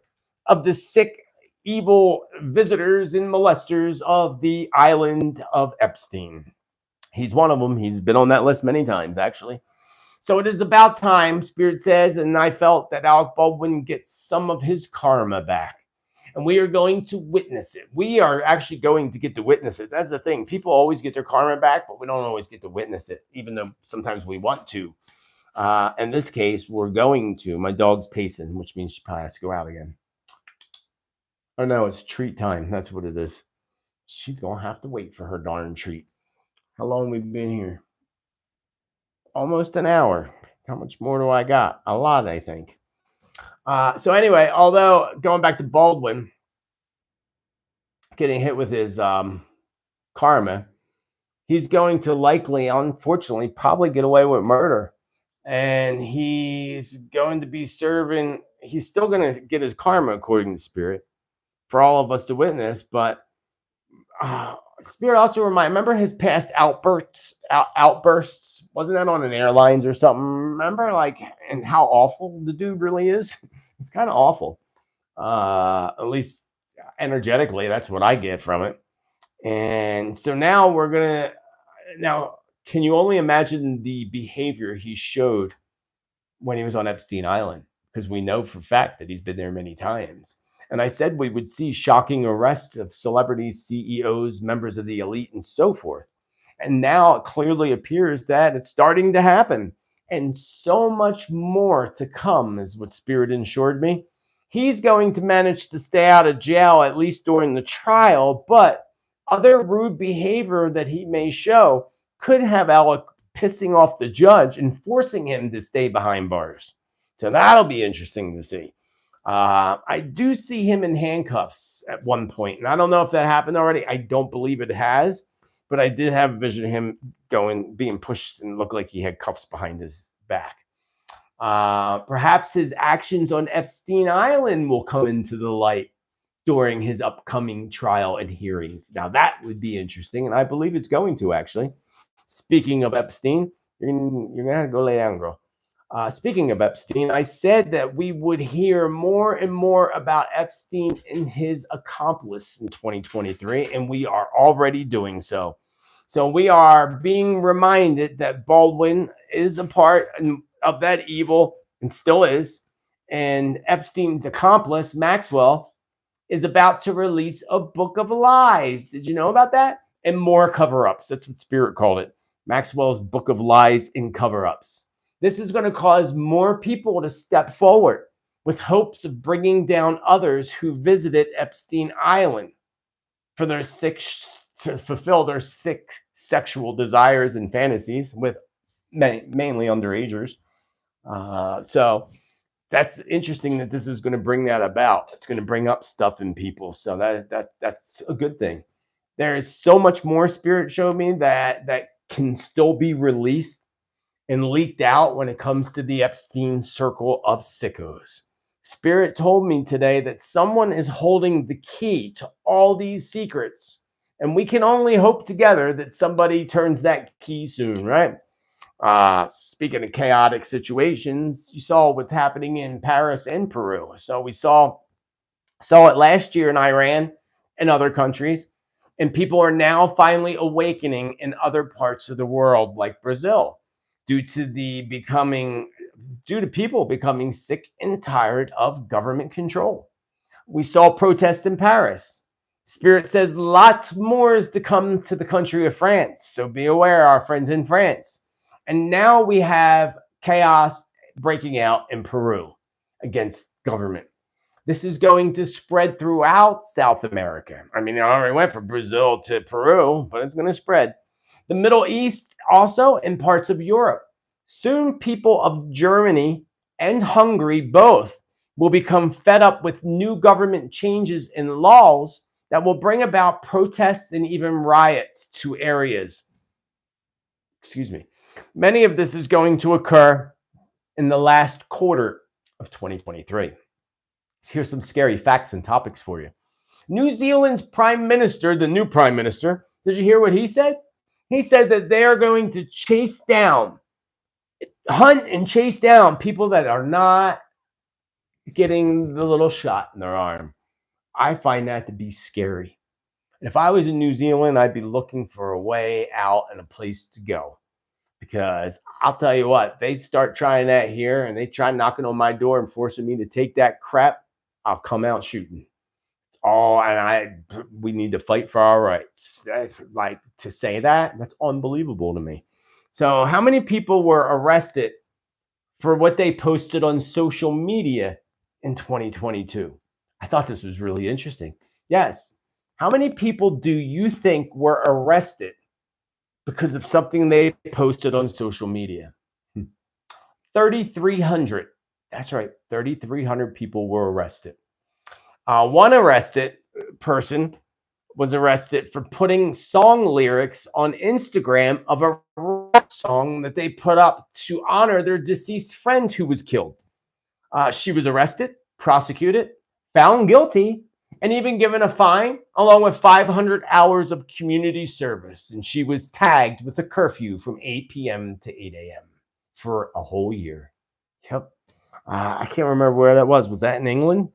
of the sick, evil visitors and molesters of the island of Epstein. He's one of them. He's been on that list many times, actually. So it is about time, Spirit says, and I felt that Alec Baldwin gets some of his karma back. And we are going to witness it. We are actually going to get to witness it. That's the thing. People always get their karma back, but we don't always get to witness it, even though sometimes we want to. In this case, we're going to. My dog's pacing, which means she probably has to go out again. Oh, no, it's treat time. That's what it is. She's going to have to wait for her darn treat. How long have we been here? Almost an hour. How much more do I got? A lot, I think. So anyway, although going back to Baldwin, getting hit with his karma, he's going to likely, unfortunately, probably get away with murder. And he's going to be serving, he's still going to get his karma, according to Spirit, for all of us to witness. But Spirit also remember his past outbursts. Wasn't that on an airlines or something? Remember, and how awful the dude really is? It's kind of awful. At least energetically, that's what I get from it. And so now can you only imagine the behavior he showed when he was on Epstein Island? Because we know for a fact that he's been there many times. And I said we would see shocking arrests of celebrities, CEOs, members of the elite, and so forth. And now it clearly appears that it's starting to happen. And so much more to come is what Spirit assured me. He's going to manage to stay out of jail, at least during the trial, but other rude behavior that he may show could have Alec pissing off the judge and forcing him to stay behind bars. So that'll be interesting to see. I do see him in handcuffs at one point, and I don't know if that happened already. I don't believe it has, but I did have a vision of him being pushed and looked like he had cuffs behind his back. Perhaps his actions on Epstein Island will come into the light during his upcoming trial and hearings. Now, that would be interesting, and I believe it's going to, actually. Speaking of Epstein, you're going to have to go lay down, girl. Speaking of Epstein, I said that we would hear more and more about Epstein and his accomplice in 2023, and we are already doing so. So we are being reminded that Baldwin is a part of that evil and still is, and Epstein's accomplice, Maxwell, is about to release a book of lies. Did you know about that? And more cover-ups. That's what Spirit called it. Maxwell's book of lies and cover-ups. This is going to cause more people to step forward. with hopes of bringing down others who visited Epstein Island for their to fulfill their sick sexual desires and fantasies with mainly underagers. So that's interesting that this is going to bring that about. It's going to bring up stuff in people. So that's a good thing. There is so much more Spirit showed me that can still be released and leaked out when it comes to the Epstein circle of sickos. Spirit told me today that someone is holding the key to all these secrets, and we can only hope together that somebody turns that key soon, right? Speaking of chaotic situations, you saw what's happening in Paris and Peru. So we saw it last year in Iran and other countries, and people are now finally awakening in other parts of the world, like Brazil, due to people becoming sick and tired of government control. We saw protests in Paris. Spirit says lots more is to come to the country of France. So be aware, our friends in France. And now we have chaos breaking out in Peru against government. This is going to spread throughout South America. I mean, it already went from Brazil to Peru, but it's going to spread. The Middle East also, and parts of Europe. Soon people of Germany and Hungary both will become fed up with new government changes and laws that will bring about protests and even riots to areas. Excuse me. Many of this is going to occur in the last quarter of 2023. Here's some scary facts and topics for you. New Zealand's prime minister, the new prime minister, did you hear what he said? He said that they are going to hunt and chase down people that are not getting the little shot in their arm. I find that to be scary. And if I was in New Zealand, I'd be looking for a way out and a place to go. Because I'll tell you what, they start trying that here and they try knocking on my door and forcing me to take that crap, I'll come out shooting. We need to fight for our rights. Like, to say that's unbelievable to me. So how many people were arrested for what they posted on social media in 2022? I thought this was really interesting. Yes. How many people do you think were arrested because of something they posted on social media? 3,300. That's right. 3,300 people were arrested. One arrested person was arrested for putting song lyrics on Instagram of a rap song that they put up to honor their deceased friend who was killed. She was arrested, prosecuted, found guilty, and even given a fine, along with 500 hours of community service. And she was tagged with a curfew from 8 p.m. to 8 a.m. for a whole year. Yep. I can't remember where that was. Was that in England?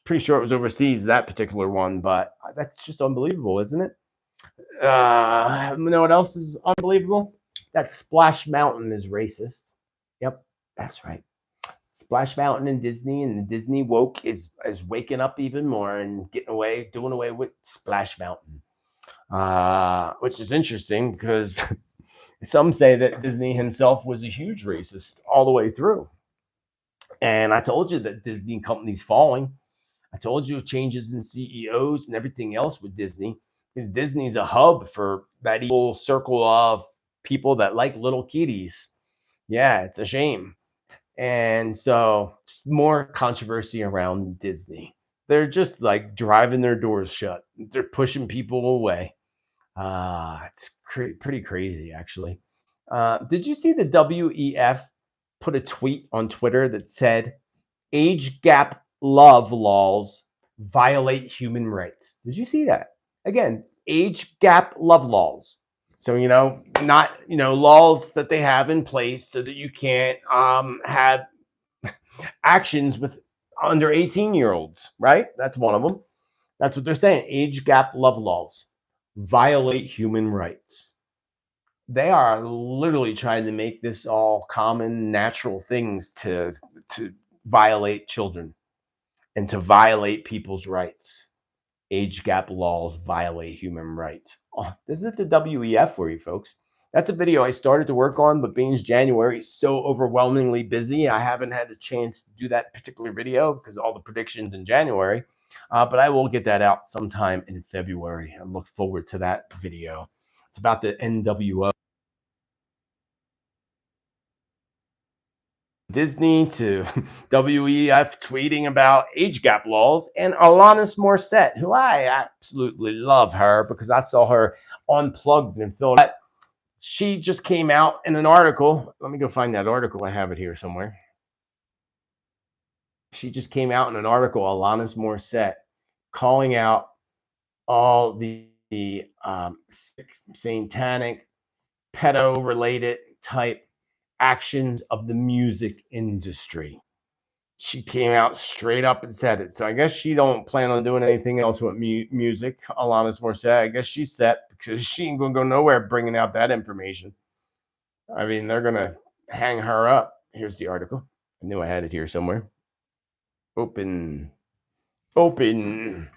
Pretty sure it was overseas, that particular one, but that's just unbelievable, isn't it? You know what else is unbelievable? That Splash Mountain is racist. Yep, that's right. Splash Mountain and Disney, and the Disney woke is waking up even more and doing away with Splash Mountain, which is interesting because some say that Disney himself was a huge racist all the way through. And I told you that Disney company's falling. I told you changes in CEOs and everything else with Disney, because Disney's a hub for that evil circle of people that like little kitties. Yeah, it's a shame. And so more controversy around Disney. They're just like driving their doors shut. They're pushing people away. It's pretty crazy, actually. Did you see the WEF put a tweet on Twitter that said, age gap love laws violate human rights? Did you see that? Again, age gap love laws. So, not, laws that they have in place so that you can't have actions with under 18-year-olds, right? That's one of them. That's what they're saying. Age gap love laws violate human rights. They are literally trying to make this all common, natural things to violate children and to violate people's rights. Age gap laws violate human rights. Oh, this is the WEF for you folks. That's a video I started to work on, but being January is so overwhelmingly busy, I haven't had a chance to do that particular video because all the predictions in January. But I will get that out sometime in February. I look forward to that video. It's about the NWO. Disney to WEF tweeting about age gap laws, and Alanis Morissette, who I absolutely love her because I saw her unplugged in Philadelphia. She just came out in an article. Let me go find that article. I have it here somewhere. She just came out in an article, Alanis Morissette, calling out all the satanic, pedo-related type actions of the music industry. She came out straight up and said it. So I guess she don't plan on doing anything else with music. Alanis Morissette, I guess she's set because she ain't gonna go nowhere bringing out that information. I mean, they're gonna hang her up. Here's the article. I knew I had it here somewhere. Open. I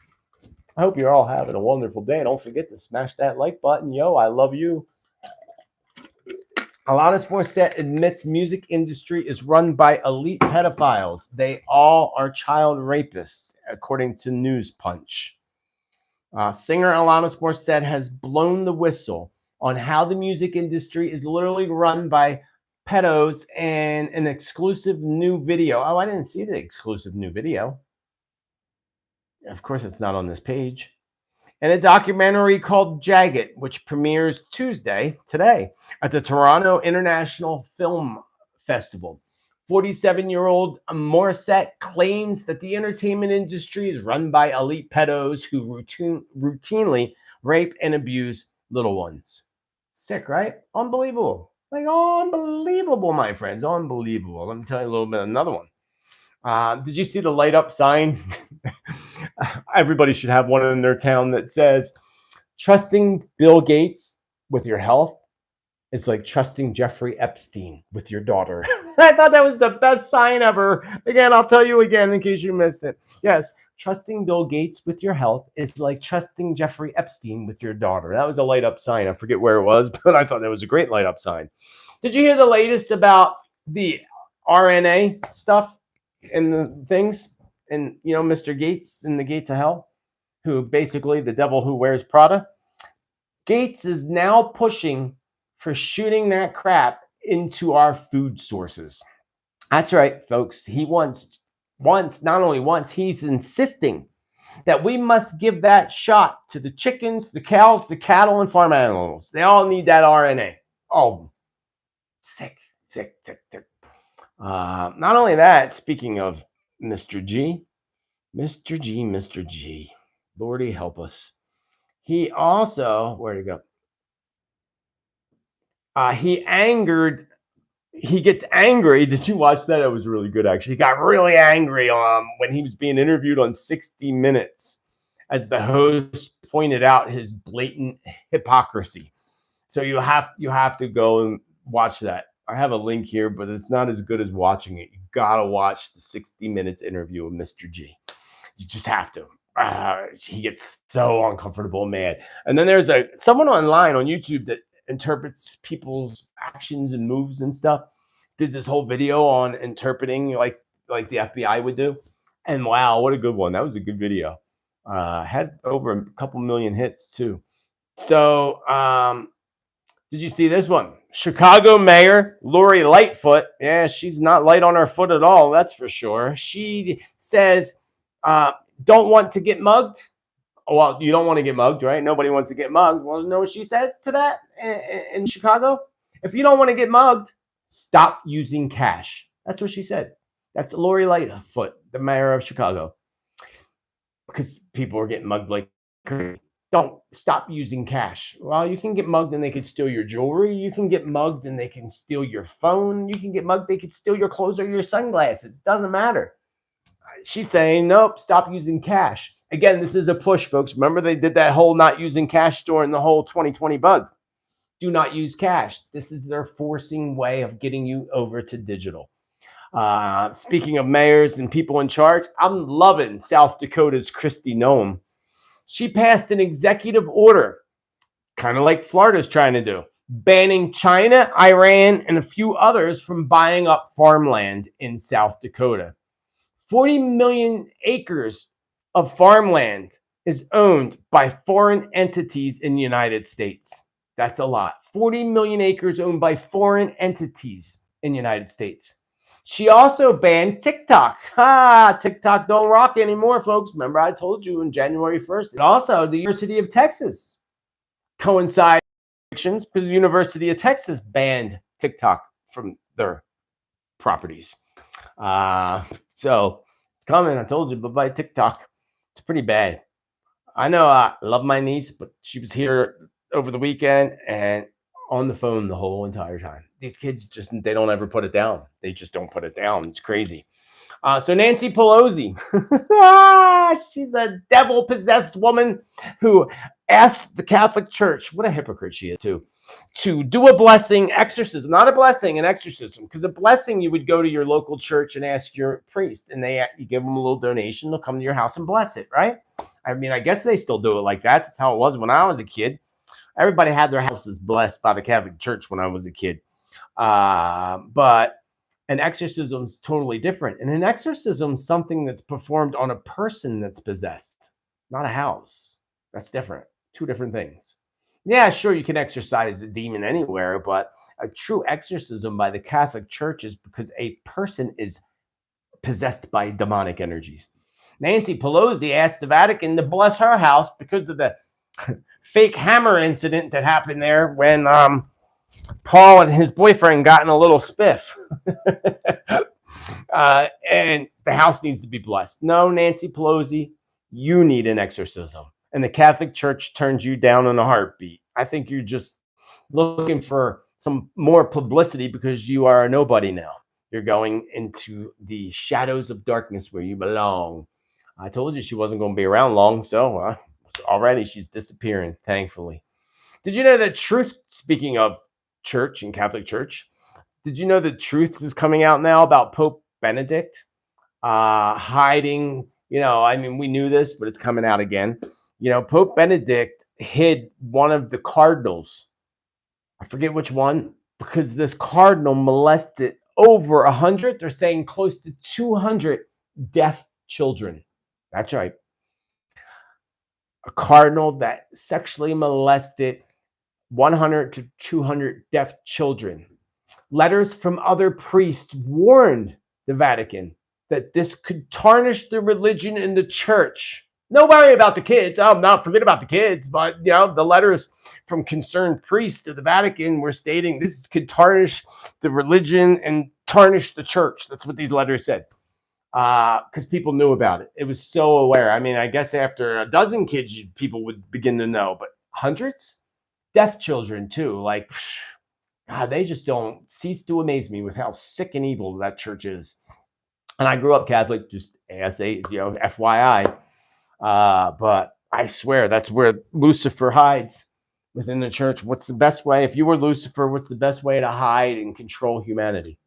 hope you're all having a wonderful day. Don't forget to smash that like button. Yo, I love you. Alanis Morissette admits music industry is run by elite pedophiles. They all are child rapists, according to News Punch. Singer Alanis Morissette has blown the whistle on how the music industry is literally run by pedos and an exclusive new video. Oh, I didn't see the exclusive new video. Of course, it's not on this page. And a documentary called Jagged, which premieres today, at the Toronto International Film Festival. 47-year-old Morissette claims that the entertainment industry is run by elite pedos who routinely rape and abuse little ones. Sick, right? Unbelievable. Like, unbelievable, my friends. Unbelievable. Let me tell you a little bit of another one. Did you see the light up sign? Everybody should have one in their town that says, trusting Bill Gates with your health is like trusting Jeffrey Epstein with your daughter. I thought that was the best sign ever. Again, I'll tell you again in case you missed it. Yes, trusting Bill Gates with your health is like trusting Jeffrey Epstein with your daughter. That was a light up sign. I forget where it was, but I thought that was a great light up sign. Did you hear the latest about the RNA stuff and the things? And, you know, Mr. Gates in the gates of hell, who basically the devil who wears Prada. Gates is now pushing for shooting that crap into our food sources. That's right, folks. He not only wants, he's insisting that we must give that shot to the chickens, the cows, the cattle, and farm animals. They all need that RNA. Oh, sick. Not only that, speaking of Mr. G. Lordy help us. He also, where'd it go? He gets angry. Did you watch that? It was really good, actually. He got really angry when he was being interviewed on 60 Minutes as the host pointed out his blatant hypocrisy. So you have to go and watch that. I have a link here, but it's not as good as watching it. You gotta watch the 60 Minutes interview with Mr. G. You just have to. He gets so uncomfortable, man. And then there's someone online on YouTube that interprets people's actions and moves and stuff. Did this whole video on interpreting like the FBI would do. And wow, what a good one. That was a good video. Had over a couple million hits too. So did you see this one? Chicago Mayor Lori Lightfoot. Yeah, she's not light on her foot at all, that's for sure. She says, don't want to get mugged. Well, you don't want to get mugged, right? Nobody wants to get mugged. Well, you know what she says to that in Chicago? If you don't want to get mugged, stop using cash. That's what she said. That's Lori Lightfoot, the mayor of Chicago. Because people are getting mugged like crazy. Don't stop using cash. Well, you can get mugged and they can steal your jewelry. You can get mugged and they can steal your phone. You can get mugged, they can steal your clothes or your sunglasses. It doesn't matter. She's saying, nope, stop using cash. Again, this is a push, folks. Remember they did that whole not using cash during the whole 2020 bug. Do not use cash. This is their forcing way of getting you over to digital. Speaking of mayors and people in charge, I'm loving South Dakota's Kristi Noem. She passed an executive order, kind of like Florida's trying to do, banning China, Iran, and a few others from buying up farmland in South Dakota. 40 million acres of farmland is owned by foreign entities in the United States. That's a lot. 40 million acres owned by foreign entities in the United States. She also banned TikTok. TikTok don't rock anymore, folks. Remember I told you on January 1st. And also, the University of Texas coincides because the University of Texas banned TikTok from their properties. So it's coming. I told you, bye-bye TikTok. It's pretty bad. I know I love my niece, but she was here over the weekend and on the phone the whole entire time. These kids just, they don't ever put it down. They just don't put it down. It's crazy. So Nancy Pelosi, she's a devil-possessed woman who asked the Catholic Church, what a hypocrite she is too, to do a blessing exorcism, not a blessing, an exorcism. Because a blessing, you would go to your local church and ask your priest, and you give them a little donation, they'll come to your house and bless it, right? I mean, I guess they still do it like that. That's how it was when I was a kid. Everybody had their houses blessed by the Catholic Church when I was a kid. But an exorcism is totally different. And an exorcism is something that's performed on a person that's possessed, not a house. That's different. Two different things. Yeah, sure, you can exorcise a demon anywhere, but a true exorcism by the Catholic Church is because a person is possessed by demonic energies. Nancy Pelosi asked the Vatican to bless her house because of the fake hammer incident that happened there when Paul and his boyfriend got in a little spiff. And the house needs to be blessed. No, Nancy Pelosi, you need an exorcism. And the Catholic Church turns you down in a heartbeat. I think you're just looking for some more publicity because you are a nobody now. You're going into the shadows of darkness where you belong. I told you she wasn't going to be around long, so already she's disappearing, thankfully. Did you know that truth, speaking of church and Catholic Church, did you know the truth is coming out now about Pope Benedict hiding? I mean, we knew this, but it's coming out again. Pope Benedict hid one of the cardinals. I forget which one, because this cardinal molested over 100, they're saying close to 200 deaf children. That's right. A cardinal that sexually molested 100 to 200 deaf children. Letters from other priests warned the Vatican that this could tarnish the religion in the church. No worry about the kids. Forget about the kids. But, the letters from concerned priests to the Vatican were stating this could tarnish the religion and tarnish the church. That's what these letters said. Because people knew about it. It was so aware. I mean, I guess after a dozen kids, people would begin to know. But hundreds? Deaf children, too. Like, God, they just don't cease to amaze me with how sick and evil that church is. And I grew up Catholic, just ASA, FYI. But I swear that's where Lucifer hides within the church. What's the best way? If you were Lucifer, what's the best way to hide and control humanity?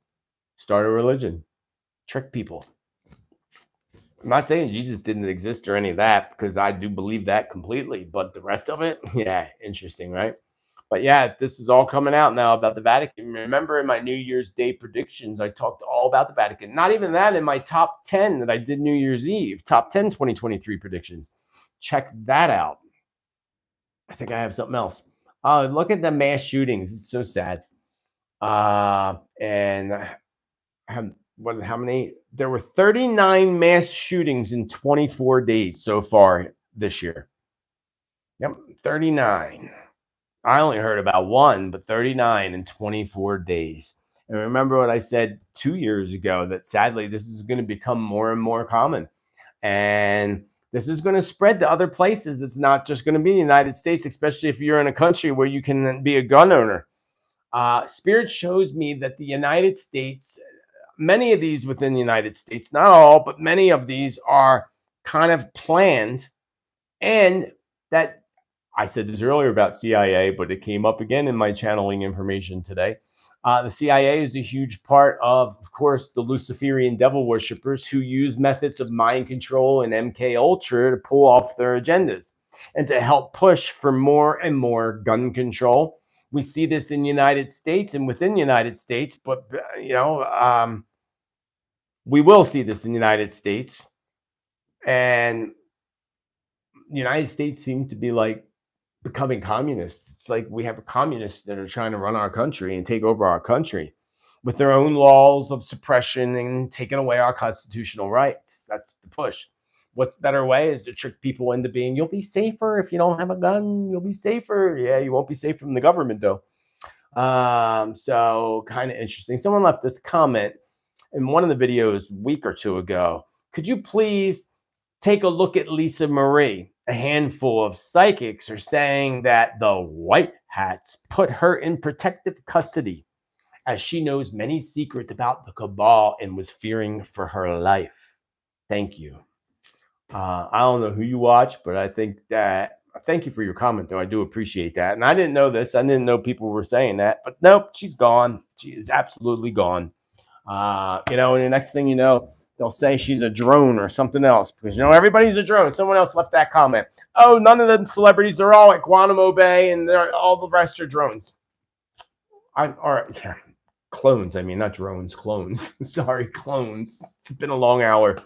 Start a religion. Trick people. I'm not saying Jesus didn't exist or any of that, because I do believe that completely. But the rest of it, yeah, interesting, right? But yeah, this is all coming out now about the Vatican. Remember in my New Year's Day predictions, I talked all about the Vatican. Not even that, in my top 10 that I did New Year's Eve, top 10 2023 predictions. Check that out. I think I have something else. Look at the mass shootings. It's so sad. And how many? There were 39 mass shootings in 24 days so far this year. Yep, 39. I only heard about one, but 39 in 24 days. And remember what I said 2 years ago, that sadly, this is going to become more and more common. And this is going to spread to other places. It's not just going to be the United States, especially if you're in a country where you can be a gun owner. Spirit shows me that the United States, many of these within the United States, not all, but many of these are kind of planned. And that, I said this earlier about CIA, but it came up again in my channeling information today. The CIA is a huge part of course, the Luciferian devil worshippers who use methods of mind control and MK Ultra to pull off their agendas and to help push for more and more gun control We see this in the United States and within the United States, but we will see this in the United States. And the United States seems to be like becoming communists. It's like we have communists that are trying to run our country and take over our country with their own laws of suppression and taking away our constitutional rights. That's the push. What better way is to trick people into being, you'll be safer if you don't have a gun. You'll be safer. Yeah, you won't be safe from the government, though. So kind of interesting. Someone left this comment in one of the videos a week or two ago. Could you please take a look at Lisa Marie? A handful of psychics are saying that the white hats put her in protective custody as she knows many secrets about the cabal and was fearing for her life. Thank you. I don't know who you watch, but I think that, thank you for your comment, though. I do appreciate that. And I didn't know this. I didn't know people were saying that. But nope, she's gone. She is absolutely gone. And the next thing you know, they'll say she's a drone or something else because, everybody's a drone. Someone else left that comment. Oh, none of the celebrities, they're all at Guantanamo Bay and all the rest are drones. Clones. I mean, not drones, clones. Sorry, clones. It's been a long hour.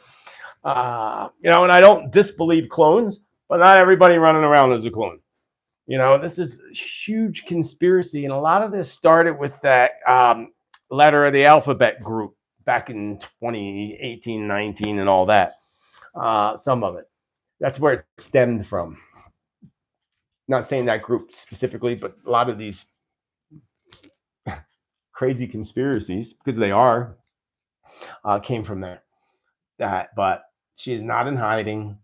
And I don't disbelieve clones, but not everybody running around is a clone. This is a huge conspiracy. And a lot of this started with that letter of the alphabet group back in 2018, 19 and all that. Some of it. That's where it stemmed from. Not saying that group specifically, but a lot of these crazy conspiracies, because they are, came from there. But she is not in hiding.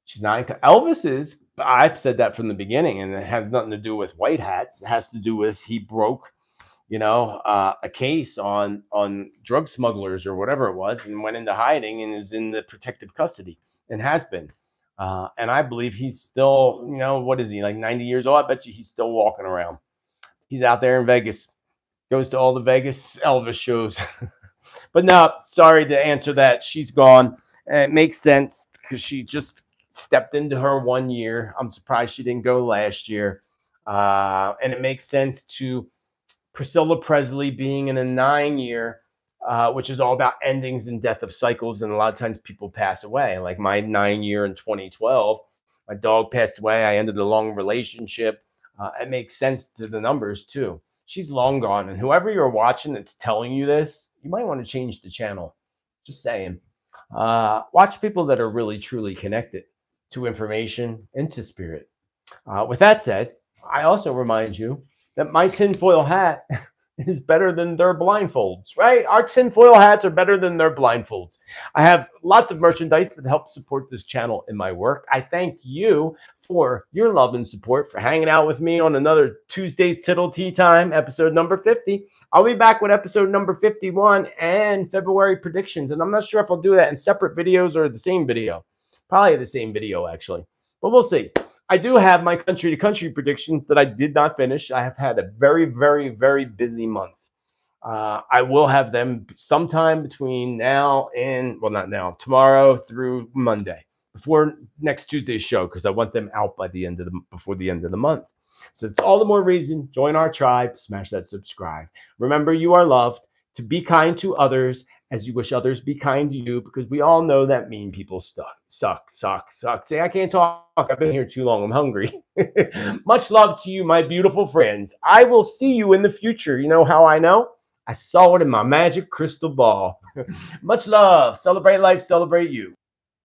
She's not in, Elvis is. I've said that from the beginning, and it has nothing to do with white hats. It has to do with he broke, a case on drug smugglers or whatever it was, and went into hiding and is in the protective custody and has been. And I believe he's still, what is he, like 90 years old? I bet you he's still walking around. He's out there in Vegas, goes to all the Vegas Elvis shows. But no, sorry to answer that. She's gone. And it makes sense because she just stepped into her 1 year. I'm surprised she didn't go last year. And it makes sense to Priscilla Presley being in a 9-year, which is all about endings and death of cycles. And a lot of times people pass away. Like my 9-year in 2012, my dog passed away. I ended a long relationship. It makes sense to the numbers too. She's long gone. And whoever you're watching that's telling you this, you might want to change the channel. Just saying. Watch people that are really, truly connected to information and to spirit. With that said, I also remind you that my tinfoil hat is better than their blindfolds, right? Our tinfoil hats are better than their blindfolds. I have lots of merchandise that helps support this channel and my work. I thank you for your love and support, for hanging out with me on another Tuesday's Tittle Tea Time, episode number 50. I'll be back with episode number 51 and February predictions. And I'm not sure if I'll do that in separate videos or the same video. Probably the same video, actually. But we'll see. I do have my country-to-country predictions that I did not finish. I have had a very, very, very busy month. I will have them sometime between now and, well, not now, tomorrow through Monday, before next Tuesday's show, because I want them out by before the end of the month. So it's all the more reason. Join our tribe. Smash that subscribe. Remember, you are loved. To be kind to others as you wish others be kind to you, because we all know that mean people suck. Say, I can't talk. I've been here too long. I'm hungry. Much love to you, my beautiful friends. I will see you in the future. You know how I know? I saw it in my magic crystal ball. Much love. Celebrate life. Celebrate you.